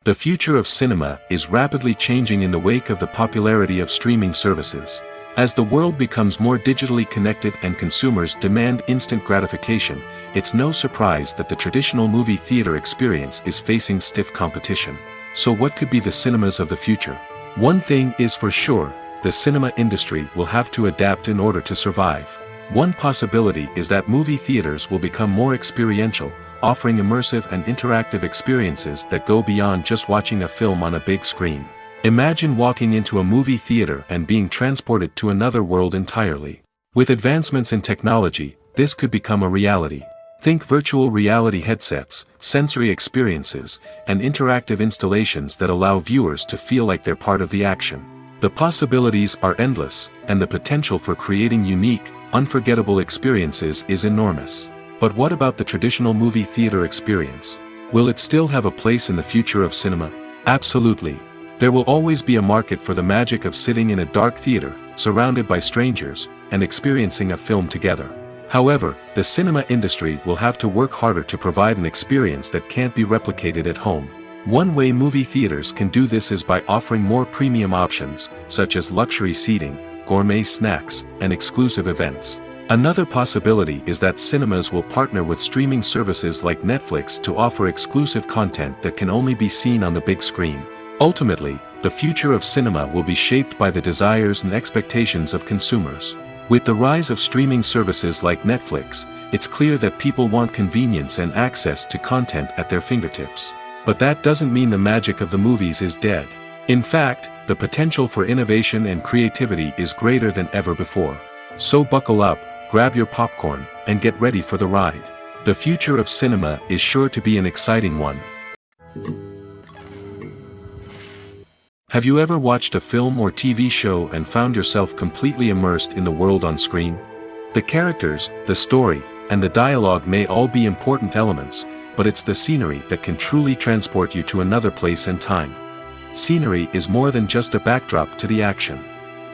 The future of cinema is rapidly changing in the wake of the popularity of streaming services. As the world becomes more digitally connected and consumers demand instant gratification, it's no surprise that the traditional movie theater experience is facing stiff competition. So what could be the cinemas of the future? One thing is for sure, the cinema industry will have to adapt in order to survive. One possibility is that movie theaters will become more experiential, offering immersive and interactive experiences that go beyond just watching a film on a big screen. Imagine walking into a movie theater and being transported to another world entirely. With advancements in technology, this could become a reality. Think virtual reality headsets, sensory experiences, and interactive installations that allow viewers to feel like they're part of the action. The possibilities are endless, and the potential for creating unique, unforgettable experiences is enormous. But what about the traditional movie theater experience? Will it still have a place in the future of cinema? Absolutely. There will always be a market for the magic of sitting in a dark theater, surrounded by strangers, and experiencing a film together. However, the cinema industry will have to work harder to provide an experience that can't be replicated at home. One way movie theaters can do this is by offering more premium options, such as luxury seating, gourmet snacks, and exclusive events. Another possibility is that cinemas will partner with streaming services like Netflix to offer exclusive content that can only be seen on the big screen. Ultimately, the future of cinema will be shaped by the desires and expectations of consumers. With the rise of streaming services like Netflix, it's clear that people want convenience and access to content at their fingertips. But that doesn't mean the magic of the movies is dead. In fact, the potential for innovation and creativity is greater than ever before. So buckle up, grab your popcorn, and get ready for the ride. The future of cinema is sure to be an exciting one. Have you ever watched a film or TV show and found yourself completely immersed in the world on screen? The characters, the story, and the dialogue may all be important elements, but it's the scenery that can truly transport you to another place and time. Scenery is more than just a backdrop to the action.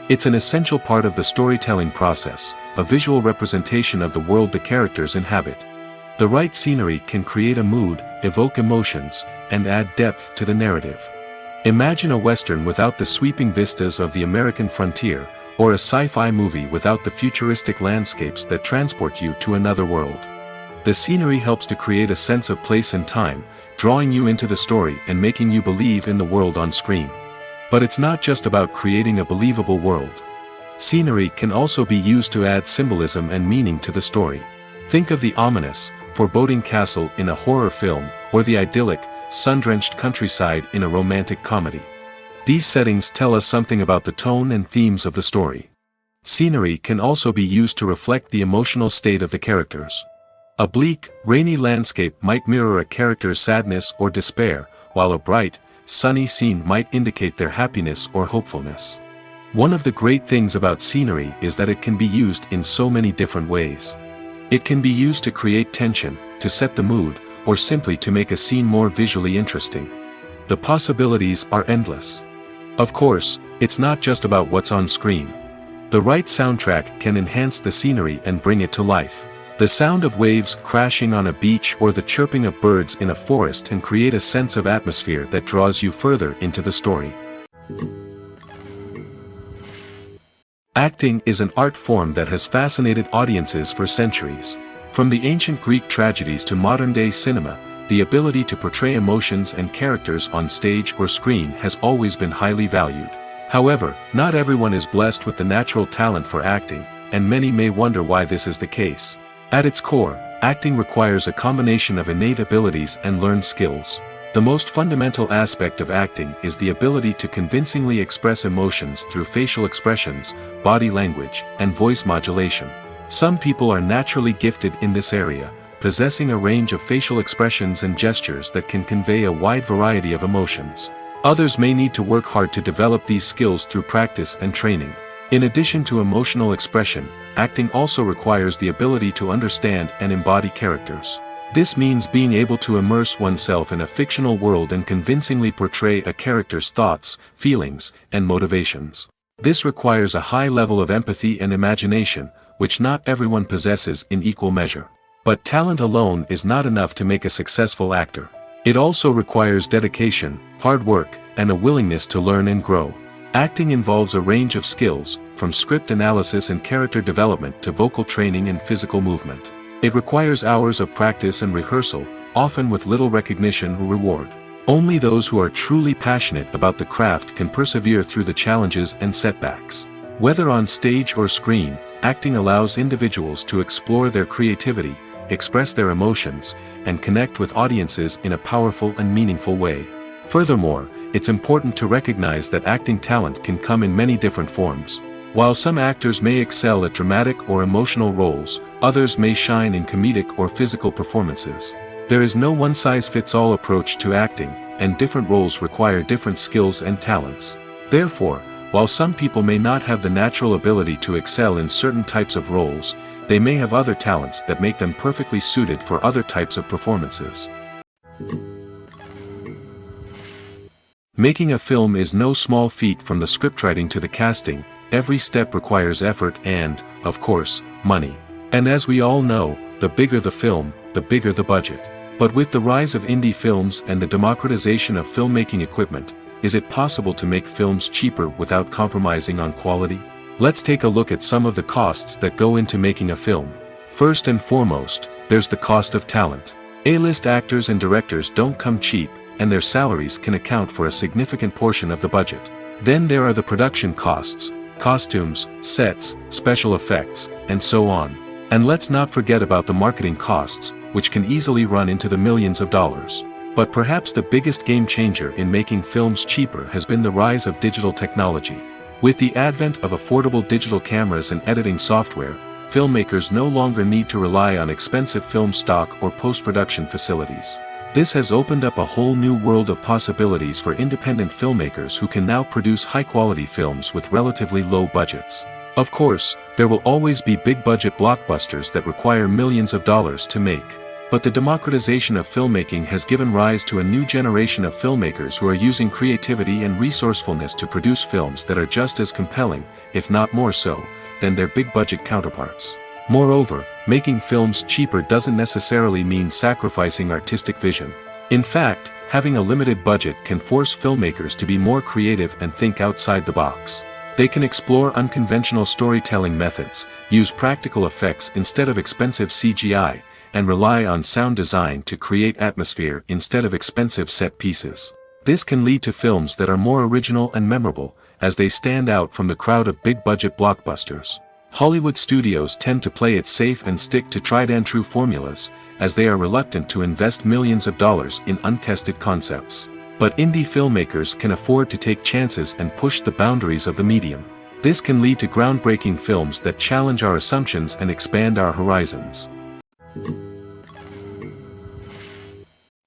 It's an essential part of the storytelling process, a visual representation of the world the characters inhabit. The right scenery can create a mood, evoke emotions, and add depth to the narrative. Imagine a Western without the sweeping vistas of the American frontier, or a sci-fi movie without the futuristic landscapes that transport you to another world. The scenery helps to create a sense of place and time, drawing you into the story and making you believe in the world on screen. But it's not just about creating a believable world. Scenery can also be used to add symbolism and meaning to the story. Think of the ominous, foreboding castle in a horror film, or the idyllic, sun-drenched countryside in a romantic comedy. These settings tell us something about the tone and themes of the story. Scenery can also be used to reflect the emotional state of the characters. A bleak, rainy landscape might mirror a character's sadness or despair, while a bright, sunny scene might indicate their happiness or hopefulness. One of the great things about scenery is that it can be used in so many different ways. It can be used to create tension, to set the mood, or simply to make a scene more visually interesting. The possibilities are endless. Of course, it's not just about what's on screen. The right soundtrack can enhance the scenery and bring it to life. The sound of waves crashing on a beach or the chirping of birds in a forest can create a sense of atmosphere that draws you further into the story. Acting is an art form that has fascinated audiences for centuries. From the ancient Greek tragedies to modern-day cinema, the ability to portray emotions and characters on stage or screen has always been highly valued. However, not everyone is blessed with the natural talent for acting, and many may wonder why this is the case. At its core, acting requires a combination of innate abilities and learned skills. The most fundamental aspect of acting is the ability to convincingly express emotions through facial expressions, body language, and voice modulation. Some people are naturally gifted in this area, possessing a range of facial expressions and gestures that can convey a wide variety of emotions. Others may need to work hard to develop these skills through practice and training. In addition to emotional expression, acting also requires the ability to understand and embody characters. This means being able to immerse oneself in a fictional world and convincingly portray a character's thoughts, feelings, and motivations. This requires a high level of empathy and imagination, which not everyone possesses in equal measure. But talent alone is not enough to make a successful actor. It also requires dedication, hard work, and a willingness to learn and grow. Acting involves a range of skills, from script analysis and character development to vocal training and physical movement. It requires hours of practice and rehearsal, often with little recognition or reward. Only those who are truly passionate about the craft can persevere through the challenges and setbacks. Whether on stage or screen, acting allows individuals to explore their creativity, express their emotions, and connect with audiences in a powerful and meaningful way. Furthermore, it's important to recognize that acting talent can come in many different forms. While some actors may excel at dramatic or emotional roles, others may shine in comedic or physical performances. There is no one-size-fits-all approach to acting, and different roles require different skills and talents. Therefore, while some people may not have the natural ability to excel in certain types of roles, they may have other talents that make them perfectly suited for other types of performances. Making a film is no small feat. From the scriptwriting to the casting, every step requires effort and, of course, money. And as we all know, the bigger the film, the bigger the budget. But with the rise of indie films and the democratization of filmmaking equipment, is it possible to make films cheaper without compromising on quality? Let's take a look at some of the costs that go into making a film. First and foremost, there's the cost of talent. A-list actors and directors don't come cheap, and their salaries can account for a significant portion of the budget. Then there are the production costs, costumes, sets, special effects, and so on. And let's not forget about the marketing costs, which can easily run into the millions of dollars. But perhaps the biggest game changer in making films cheaper has been the rise of digital technology. With the advent of affordable digital cameras and editing software, filmmakers no longer need to rely on expensive film stock or post-production facilities. This has opened up a whole new world of possibilities for independent filmmakers who can now produce high-quality films with relatively low budgets. Of course, there will always be big-budget blockbusters that require millions of dollars to make. But the democratization of filmmaking has given rise to a new generation of filmmakers who are using creativity and resourcefulness to produce films that are just as compelling, if not more so, than their big-budget counterparts. Moreover, making films cheaper doesn't necessarily mean sacrificing artistic vision. In fact, having a limited budget can force filmmakers to be more creative and think outside the box. They can explore unconventional storytelling methods, use practical effects instead of expensive CGI, and rely on sound design to create atmosphere instead of expensive set pieces. This can lead to films that are more original and memorable, as they stand out from the crowd of big-budget blockbusters. Hollywood studios tend to play it safe and stick to tried-and-true formulas, as they are reluctant to invest millions of dollars in untested concepts. But indie filmmakers can afford to take chances and push the boundaries of the medium. This can lead to groundbreaking films that challenge our assumptions and expand our horizons.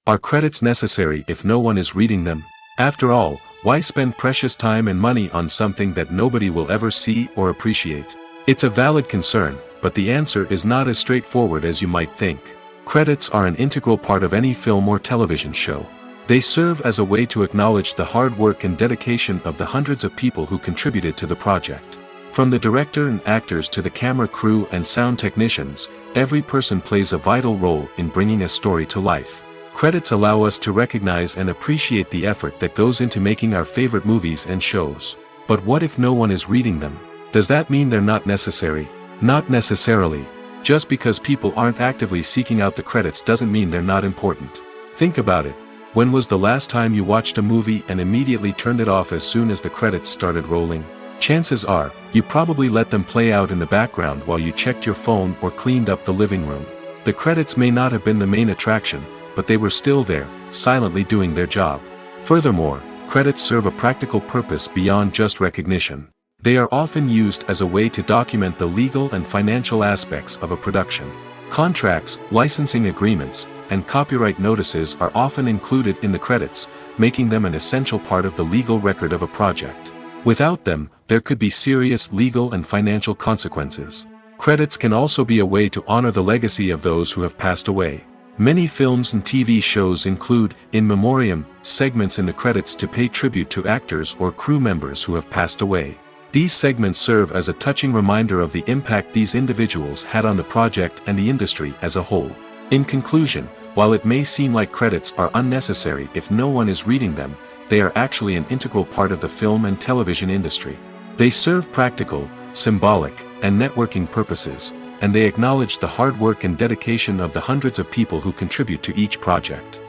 Are credits necessary if no one is reading them? After all, why spend precious time and money on something that nobody will ever see or appreciate? It's a valid concern, but the answer is not as straightforward as you might think. Credits are an integral part of any film or television show. They serve as a way to acknowledge the hard work and dedication of the hundreds of people who contributed to the project. From the director and actors to the camera crew and sound technicians, every person plays a vital role in bringing a story to life. Credits allow us to recognize and appreciate the effort that goes into making our favorite movies and shows. But what if no one is reading them? Does that mean they're not necessary? Not necessarily. Just because people aren't actively seeking out the credits doesn't mean they're not important. Think about it. When was the last time you watched a movie and immediately turned it off as soon as the credits started rolling? Chances are, you probably let them play out in the background while you checked your phone or cleaned up the living room. The credits may not have been the main attraction, but they were still there, silently doing their job. Furthermore, credits serve a practical purpose beyond just recognition. They are often used as a way to document the legal and financial aspects of a production. Contracts, licensing agreements, and copyright notices are often included in the credits, making them an essential part of the legal record of a project. Without them, there could be serious legal and financial consequences. Credits can also be a way to honor the legacy of those who have passed away. Many films and TV shows include, in memoriam, segments in the credits to pay tribute to actors or crew members who have passed away. These segments serve as a touching reminder of the impact these individuals had on the project and the industry as a whole. In conclusion, while it may seem like credits are unnecessary if no one is reading them, they are actually an integral part of the film and television industry. They serve practical, symbolic, and networking purposes, and they acknowledge the hard work and dedication of the hundreds of people who contribute to each project.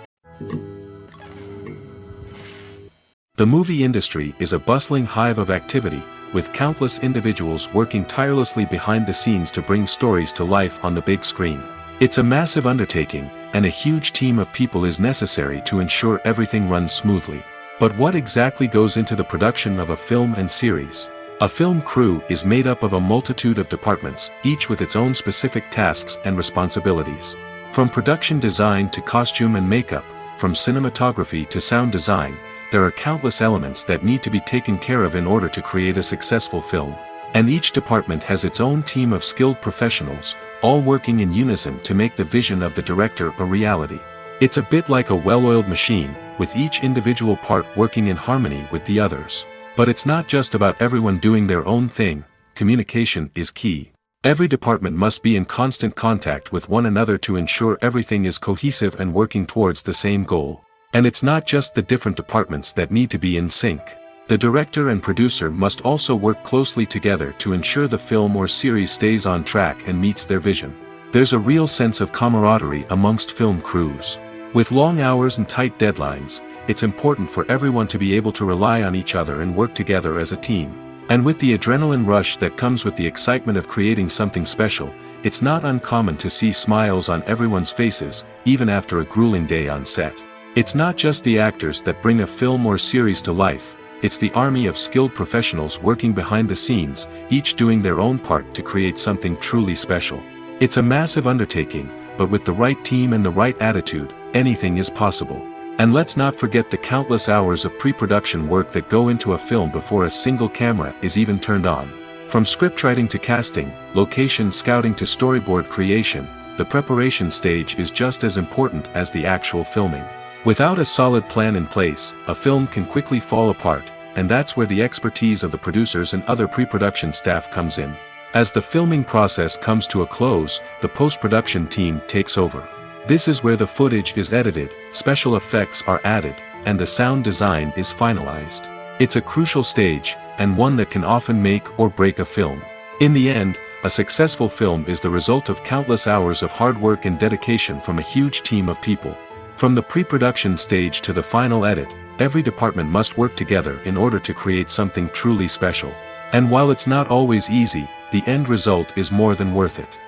The movie industry is a bustling hive of activity, with countless individuals working tirelessly behind the scenes to bring stories to life on the big screen. It's a massive undertaking, and a huge team of people is necessary to ensure everything runs smoothly. But what exactly goes into the production of a film and series? A film crew is made up of a multitude of departments, each with its own specific tasks and responsibilities. From production design to costume and makeup, from cinematography to sound design, there are countless elements that need to be taken care of in order to create a successful film. And each department has its own team of skilled professionals, all working in unison to make the vision of the director a reality. It's a bit like a well-oiled machine, with each individual part working in harmony with the others. But it's not just about everyone doing their own thing. Communication is key. Every department must be in constant contact with one another to ensure everything is cohesive and working towards the same goal. And it's not just the different departments that need to be in sync. The director and producer must also work closely together to ensure the film or series stays on track and meets their vision. There's a real sense of camaraderie amongst film crews. With long hours and tight deadlines, it's important for everyone to be able to rely on each other and work together as a team. And with the adrenaline rush that comes with the excitement of creating something special, it's not uncommon to see smiles on everyone's faces, even after a grueling day on set. It's not just the actors that bring a film or series to life, it's the army of skilled professionals working behind the scenes, each doing their own part to create something truly special. It's a massive undertaking, but with the right team and the right attitude, anything is possible. And let's not forget the countless hours of pre-production work that go into a film before a single camera is even turned on. From scriptwriting to casting, location scouting to storyboard creation, the preparation stage is just as important as the actual filming. Without a solid plan in place, a film can quickly fall apart, and that's where the expertise of the producers and other pre-production staff comes in. As the filming process comes to a close, the post-production team takes over. This is where the footage is edited, special effects are added, and the sound design is finalized. It's a crucial stage, and one that can often make or break a film. In the end, a successful film is the result of countless hours of hard work and dedication from a huge team of people. From the pre-production stage to the final edit, every department must work together in order to create something truly special. And while it's not always easy, the end result is more than worth it.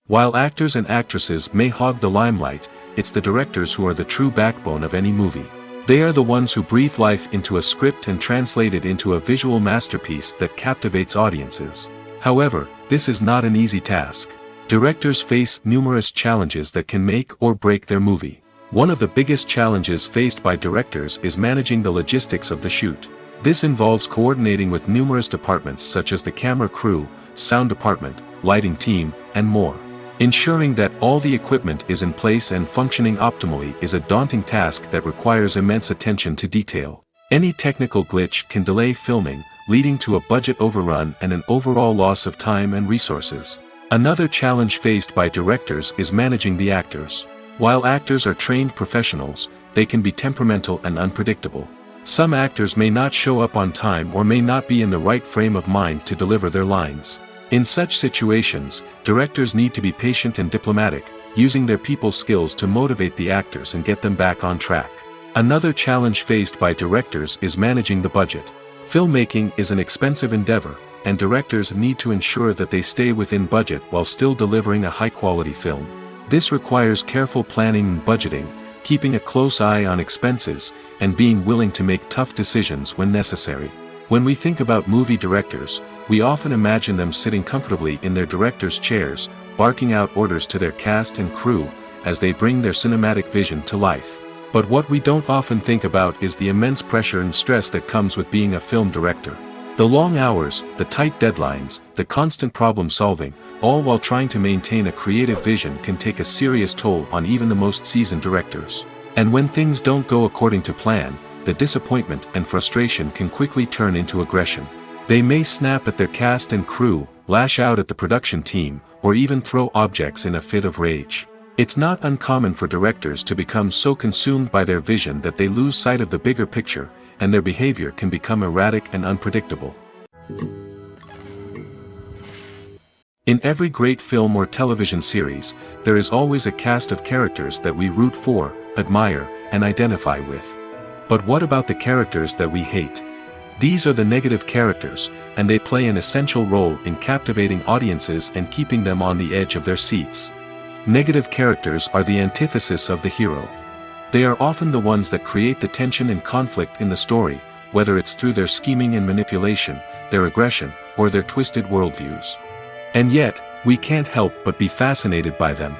While actors and actresses may hog the limelight, it's the directors who are the true backbone of any movie. They are the ones who breathe life into a script and translate it into a visual masterpiece that captivates audiences. However, this is not an easy task. Directors face numerous challenges that can make or break their movie. One of the biggest challenges faced by directors is managing the logistics of the shoot. This involves coordinating with numerous departments such as the camera crew, sound department, lighting team, and more. Ensuring that all the equipment is in place and functioning optimally is a daunting task that requires immense attention to detail. Any technical glitch can delay filming, leading to a budget overrun and an overall loss of time and resources. Another challenge faced by directors is managing the actors. While actors are trained professionals, they can be temperamental and unpredictable. Some actors may not show up on time or may not be in the right frame of mind to deliver their lines. In such situations, directors need to be patient and diplomatic, using their people skills to motivate the actors and get them back on track. Another challenge faced by directors is managing the budget. Filmmaking is an expensive endeavor, and directors need to ensure that they stay within budget while still delivering a high-quality film. This requires careful planning and budgeting, keeping a close eye on expenses, and being willing to make tough decisions when necessary. When we think about movie directors, we often imagine them sitting comfortably in their director's chairs, barking out orders to their cast and crew, as they bring their cinematic vision to life. But what we don't often think about is the immense pressure and stress that comes with being a film director. The long hours, the tight deadlines, the constant problem solving, all while trying to maintain a creative vision can take a serious toll on even the most seasoned directors. And when things don't go according to plan, the disappointment and frustration can quickly turn into aggression. They may snap at their cast and crew, lash out at the production team, or even throw objects in a fit of rage. It's not uncommon for directors to become so consumed by their vision that they lose sight of the bigger picture, and their behavior can become erratic and unpredictable. In every great film or television series, there is always a cast of characters that we root for, admire, and identify with. But what about the characters that we hate? These are the negative characters, and they play an essential role in captivating audiences and keeping them on the edge of their seats. Negative characters are the antithesis of the hero. They are often the ones that create the tension and conflict in the story, whether it's through their scheming and manipulation, their aggression, or their twisted worldviews. And yet, we can't help but be fascinated by them.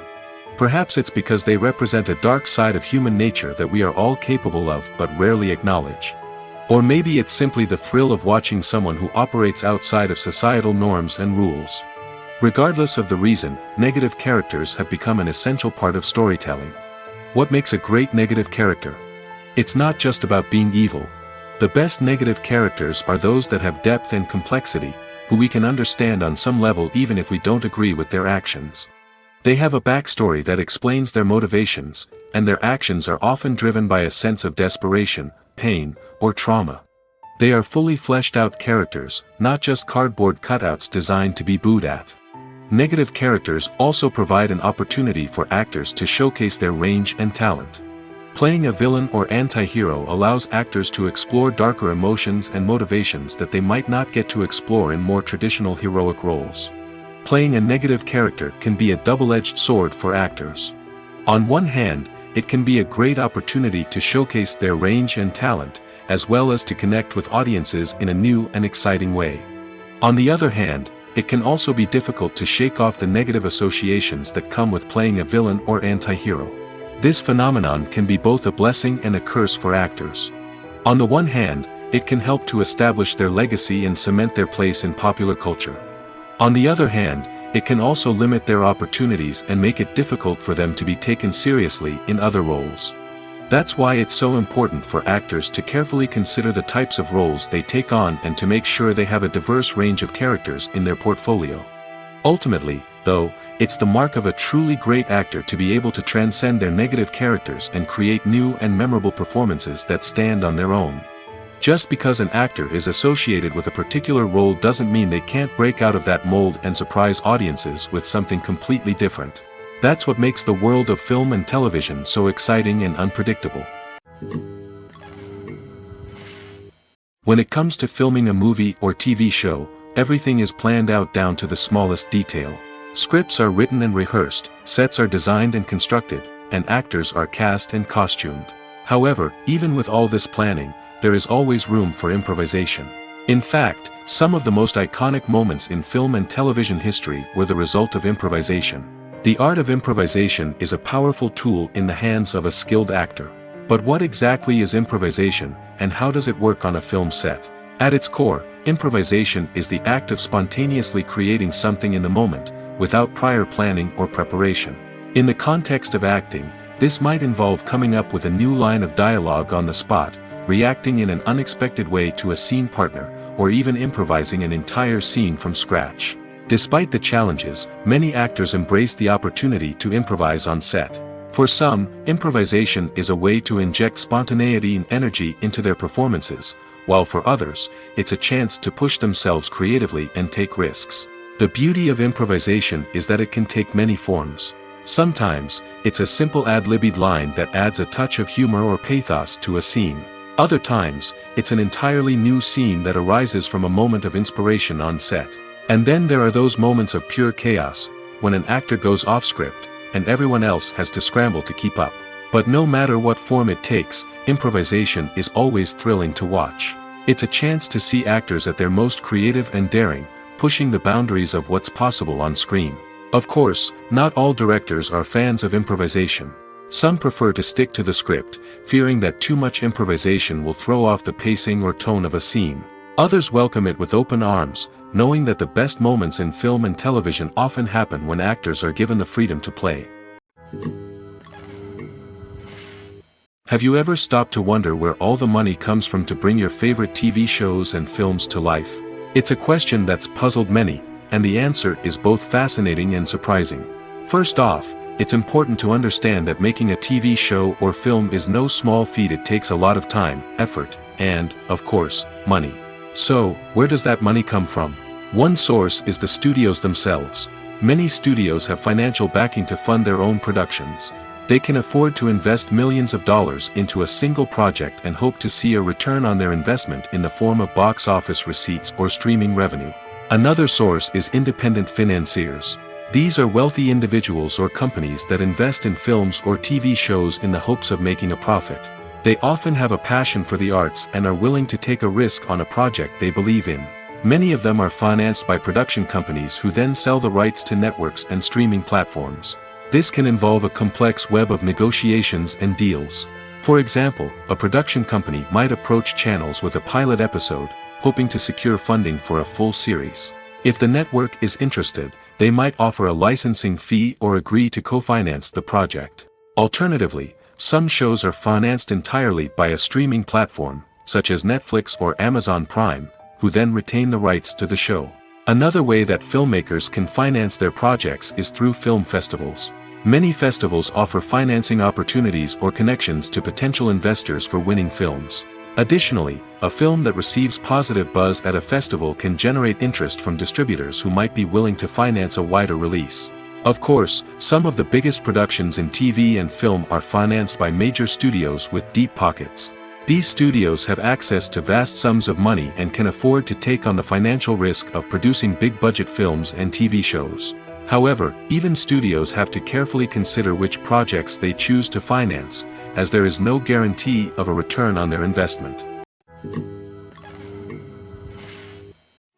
Perhaps it's because they represent a dark side of human nature that we are all capable of but rarely acknowledge. Or maybe it's simply the thrill of watching someone who operates outside of societal norms and rules. Regardless of the reason, negative characters have become an essential part of storytelling. What makes a great negative character? It's not just about being evil. The best negative characters are those that have depth and complexity, who we can understand on some level even if we don't agree with their actions. They have a backstory that explains their motivations, and their actions are often driven by a sense of desperation, pain, or trauma. They are fully fleshed out characters, not just cardboard cutouts designed to be booed at. Negative characters also provide an opportunity for actors to showcase their range and talent. Playing a villain or anti-hero allows actors to explore darker emotions and motivations that they might not get to explore in more traditional heroic roles. Playing a negative character can be a double-edged sword for actors. On one hand, it can be a great opportunity to showcase their range and talent, as well as to connect with audiences in a new and exciting way. On the other hand, it can also be difficult to shake off the negative associations that come with playing a villain or anti-hero. This phenomenon can be both a blessing and a curse for actors. On the one hand, it can help to establish their legacy and cement their place in popular culture. On the other hand, it can also limit their opportunities and make it difficult for them to be taken seriously in other roles. That's why it's so important for actors to carefully consider the types of roles they take on and to make sure they have a diverse range of characters in their portfolio. Ultimately, though, it's the mark of a truly great actor to be able to transcend their negative characters and create new and memorable performances that stand on their own. Just because an actor is associated with a particular role doesn't mean they can't break out of that mold and surprise audiences with something completely different. That's what makes the world of film and television so exciting and unpredictable. When it comes to filming a movie or TV show, everything is planned out down to the smallest detail. Scripts are written and rehearsed, sets are designed and constructed, and actors are cast and costumed. However, even with all this planning, there is always room for improvisation. In fact, some of the most iconic moments in film and television history were the result of improvisation. The art of improvisation is a powerful tool in the hands of a skilled actor. But what exactly is improvisation, and how does it work on a film set? At its core, improvisation is the act of spontaneously creating something in the moment, without prior planning or preparation. In the context of acting, this might involve coming up with a new line of dialogue on the spot, reacting in an unexpected way to a scene partner, or even improvising an entire scene from scratch. Despite the challenges, many actors embrace the opportunity to improvise on set. For some, improvisation is a way to inject spontaneity and energy into their performances, while for others, it's a chance to push themselves creatively and take risks. The beauty of improvisation is that it can take many forms. Sometimes, it's a simple ad-libbed line that adds a touch of humor or pathos to a scene. Other times, it's an entirely new scene that arises from a moment of inspiration on set. And then there are those moments of pure chaos, when an actor goes off script, and everyone else has to scramble to keep up. But no matter what form it takes, improvisation is always thrilling to watch. It's a chance to see actors at their most creative and daring, pushing the boundaries of what's possible on screen. Of course, not all directors are fans of improvisation. Some prefer to stick to the script, fearing that too much improvisation will throw off the pacing or tone of a scene. Others welcome it with open arms, knowing that the best moments in film and television often happen when actors are given the freedom to play. Have you ever stopped to wonder where all the money comes from to bring your favorite TV shows and films to life? It's a question that's puzzled many, and the answer is both fascinating and surprising. First off, it's important to understand that making a TV show or film is no small feat. It takes a lot of time, effort, and, of course, money. So, where does that money come from? One source is the studios themselves. Many studios have financial backing to fund their own productions. They can afford to invest millions of dollars into a single project and hope to see a return on their investment in the form of box office receipts or streaming revenue. Another source is independent financiers. These are wealthy individuals or companies that invest in films or TV shows in the hopes of making a profit. They often have a passion for the arts and are willing to take a risk on a project they believe in. Many of them are financed by production companies who then sell the rights to networks and streaming platforms. This can involve a complex web of negotiations and deals. For example, a production company might approach channels with a pilot episode, hoping to secure funding for a full series. If the network is interested, they might offer a licensing fee or agree to co-finance the project. Alternatively, some shows are financed entirely by a streaming platform, such as Netflix or Amazon Prime, who then retain the rights to the show. Another way that filmmakers can finance their projects is through film festivals. Many festivals offer financing opportunities or connections to potential investors for winning films. Additionally, a film that receives positive buzz at a festival can generate interest from distributors who might be willing to finance a wider release. Of course, some of the biggest productions in TV and film are financed by major studios with deep pockets. These studios have access to vast sums of money and can afford to take on the financial risk of producing big-budget films and TV shows. However, even studios have to carefully consider which projects they choose to finance, as there is no guarantee of a return on their investment.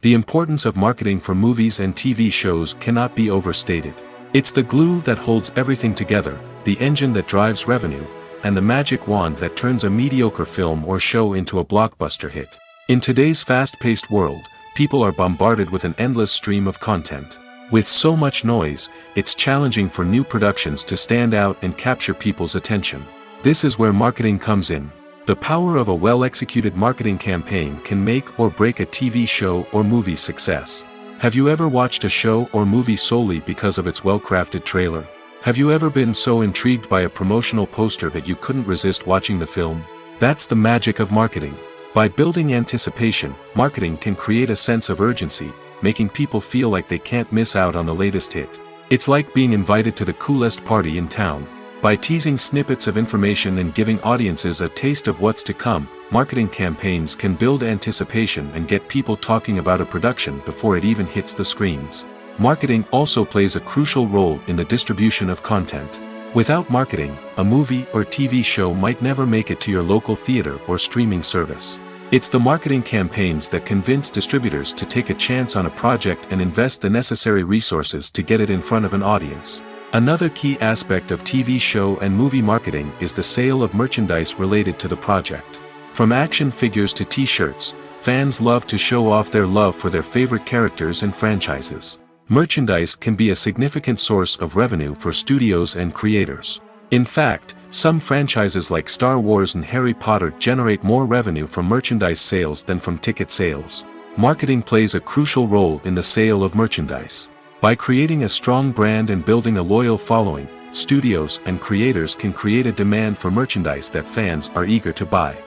The importance of marketing for movies and TV shows cannot be overstated. It's the glue that holds everything together, the engine that drives revenue, and the magic wand that turns a mediocre film or show into a blockbuster hit. In today's fast-paced world, people are bombarded with an endless stream of content. With so much noise, it's challenging for new productions to stand out and capture people's attention. This is where marketing comes in. The power of a well-executed marketing campaign can make or break a TV show or movie's success. Have you ever watched a show or movie solely because of its well-crafted trailer? Have you ever been so intrigued by a promotional poster that you couldn't resist watching the film? That's the magic of marketing. By building anticipation, marketing can create a sense of urgency, making people feel like they can't miss out on the latest hit. It's like being invited to the coolest party in town. By teasing snippets of information and giving audiences a taste of what's to come, marketing campaigns can build anticipation and get people talking about a production before it even hits the screens. Marketing also plays a crucial role in the distribution of content. Without marketing, a movie or TV show might never make it to your local theater or streaming service. It's the marketing campaigns that convince distributors to take a chance on a project and invest the necessary resources to get it in front of an audience. Another key aspect of TV show and movie marketing is the sale of merchandise related to the project. From action figures to t-shirts, fans love to show off their love for their favorite characters and franchises. Merchandise can be a significant source of revenue for studios and creators. In fact, some franchises like Star Wars and Harry Potter generate more revenue from merchandise sales than from ticket sales. Marketing plays a crucial role in the sale of merchandise. By creating a strong brand and building a loyal following, studios and creators can create a demand for merchandise that fans are eager to buy.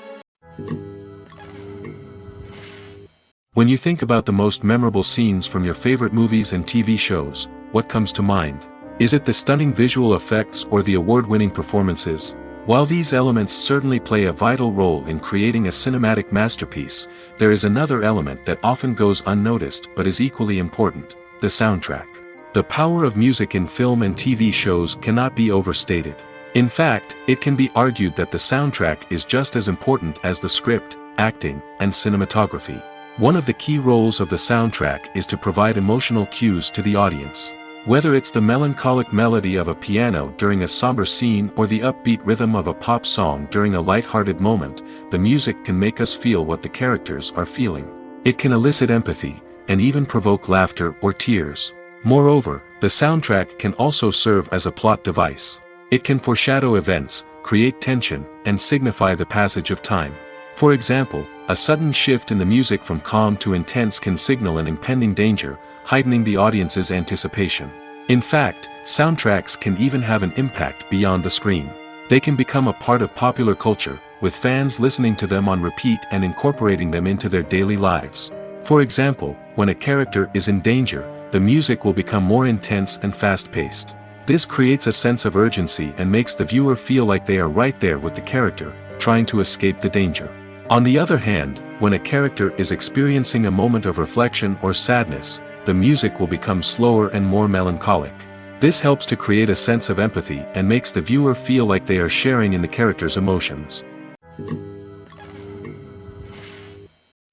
When you think about the most memorable scenes from your favorite movies and TV shows, what comes to mind? Is it the stunning visual effects or the award-winning performances? While these elements certainly play a vital role in creating a cinematic masterpiece, there is another element that often goes unnoticed but is equally important: the soundtrack. The power of music in film and TV shows cannot be overstated. In fact, it can be argued that the soundtrack is just as important as the script, acting, and cinematography. One of the key roles of the soundtrack is to provide emotional cues to the audience. Whether it's the melancholic melody of a piano during a somber scene or the upbeat rhythm of a pop song during a light-hearted moment, the music can make us feel what the characters are feeling. It can elicit empathy, and even provoke laughter or tears. Moreover, the soundtrack can also serve as a plot device. It can foreshadow events, create tension, and signify the passage of time. For example, a sudden shift in the music from calm to intense can signal an impending danger, heightening the audience's anticipation. In fact, soundtracks can even have an impact beyond the screen. They can become a part of popular culture, with fans listening to them on repeat and incorporating them into their daily lives. For example, when a character is in danger, the music will become more intense and fast-paced. This creates a sense of urgency and makes the viewer feel like they are right there with the character, trying to escape the danger. On the other hand, when a character is experiencing a moment of reflection or sadness, the music will become slower and more melancholic. This helps to create a sense of empathy and makes the viewer feel like they are sharing in the character's emotions.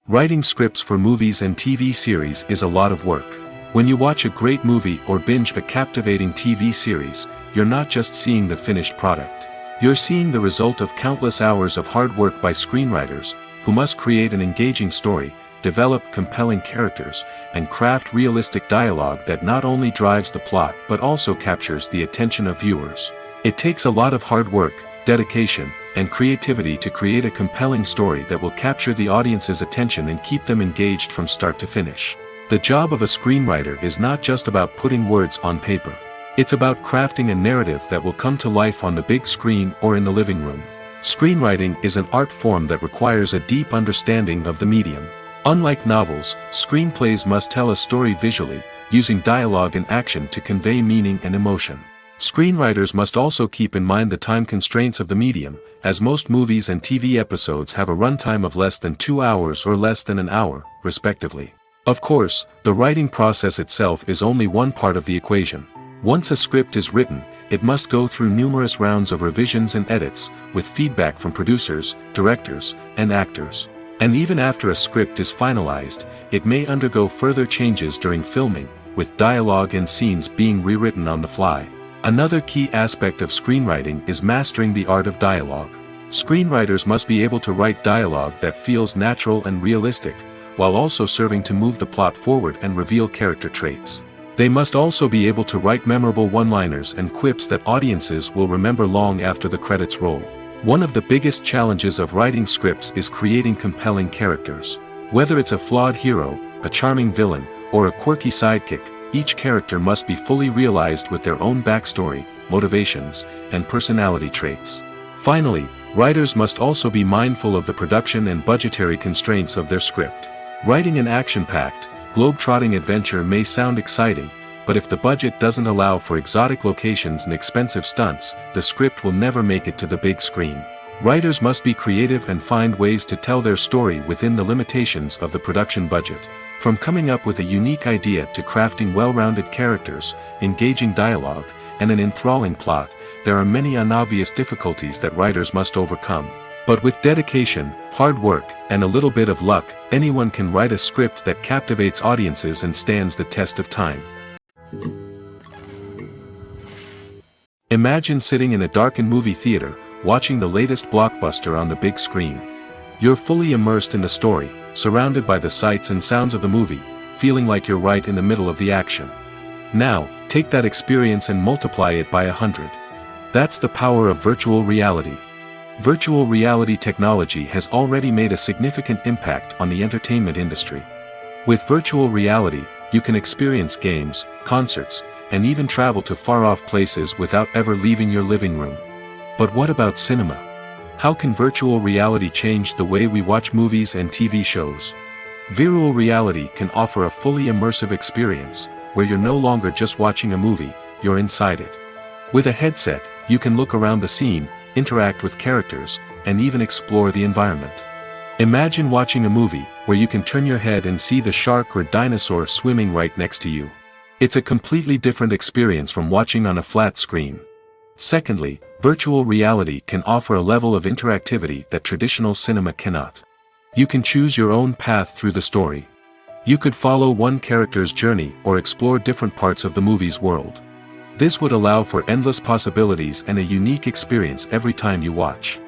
Writing scripts for movies and TV series is a lot of work. When you watch a great movie or binge a captivating TV series, you're not just seeing the finished product. You're seeing the result of countless hours of hard work by screenwriters, who must create an engaging story, develop compelling characters, and craft realistic dialogue that not only drives the plot but also captures the attention of viewers. It takes a lot of hard work, dedication, and creativity to create a compelling story that will capture the audience's attention and keep them engaged from start to finish. The job of a screenwriter is not just about putting words on paper. It's about crafting a narrative that will come to life on the big screen or in the living room. Screenwriting is an art form that requires a deep understanding of the medium. Unlike novels, screenplays must tell a story visually, using dialogue and action to convey meaning and emotion. Screenwriters must also keep in mind the time constraints of the medium, as most movies and TV episodes have a runtime of less than 2 hours or less than an hour, respectively. Of course, the writing process itself is only one part of the equation. Once a script is written, it must go through numerous rounds of revisions and edits, with feedback from producers, directors, and actors. And even after a script is finalized, it may undergo further changes during filming, with dialogue and scenes being rewritten on the fly. Another key aspect of screenwriting is mastering the art of dialogue. Screenwriters must be able to write dialogue that feels natural and realistic, while also serving to move the plot forward and reveal character traits. They must also be able to write memorable one-liners and quips that audiences will remember long after the credits roll. One of the biggest challenges of writing scripts is creating compelling characters. Whether it's a flawed hero, a charming villain, or a quirky sidekick, each character must be fully realized with their own backstory, motivations, and personality traits. Finally, writers must also be mindful of the production and budgetary constraints of their script. Writing an action-packed, globe-trotting adventure may sound exciting, but if the budget doesn't allow for exotic locations and expensive stunts, the script will never make it to the big screen. Writers must be creative and find ways to tell their story within the limitations of the production budget. From coming up with a unique idea to crafting well-rounded characters, engaging dialogue, and an enthralling plot, there are many unobvious difficulties that writers must overcome. But with dedication, hard work, and a little bit of luck, anyone can write a script that captivates audiences and stands the test of time. Imagine sitting in a darkened movie theater, watching the latest blockbuster on the big screen. You're fully immersed in the story, surrounded by the sights and sounds of the movie, feeling like you're right in the middle of the action. Now, take that experience and multiply it by 100. That's the power of virtual reality. Virtual reality technology has already made a significant impact on the entertainment industry. With virtual reality, you can experience games, concerts, and even travel to far-off places without ever leaving your living room. But what about cinema? How can virtual reality change the way we watch movies and TV shows? Virtual reality can offer a fully immersive experience, where you're no longer just watching a movie, you're inside it. With a headset, you can look around the scene, interact with characters, and even explore the environment. Imagine watching a movie, where you can turn your head and see the shark or dinosaur swimming right next to you. It's a completely different experience from watching on a flat screen. Secondly, virtual reality can offer a level of interactivity that traditional cinema cannot. You can choose your own path through the story. You could follow one character's journey or explore different parts of the movie's world. This would allow for endless possibilities and a unique experience every time you watch.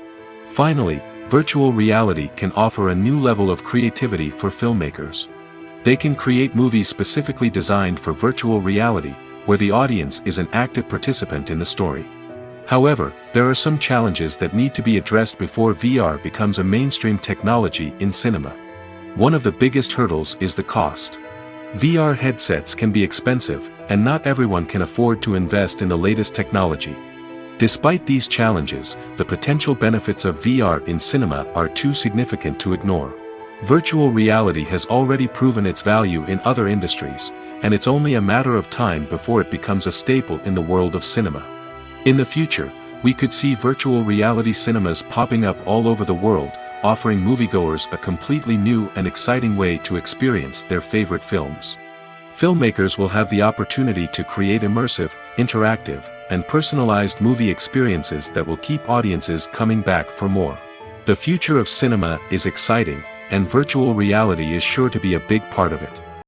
Finally, virtual reality can offer a new level of creativity for filmmakers. They can create movies specifically designed for virtual reality, where the audience is an active participant in the story. However, there are some challenges that need to be addressed before VR becomes a mainstream technology in cinema. One of the biggest hurdles is the cost. VR headsets can be expensive, and not everyone can afford to invest in the latest technology. Despite these challenges, the potential benefits of VR in cinema are too significant to ignore. Virtual reality has already proven its value in other industries, and it's only a matter of time before it becomes a staple in the world of cinema. In the future, we could see virtual reality cinemas popping up all over the world, offering moviegoers a completely new and exciting way to experience their favorite films. Filmmakers will have the opportunity to create immersive, interactive, and personalized movie experiences that will keep audiences coming back for more. The future of cinema is exciting, and virtual reality is sure to be a big part of it.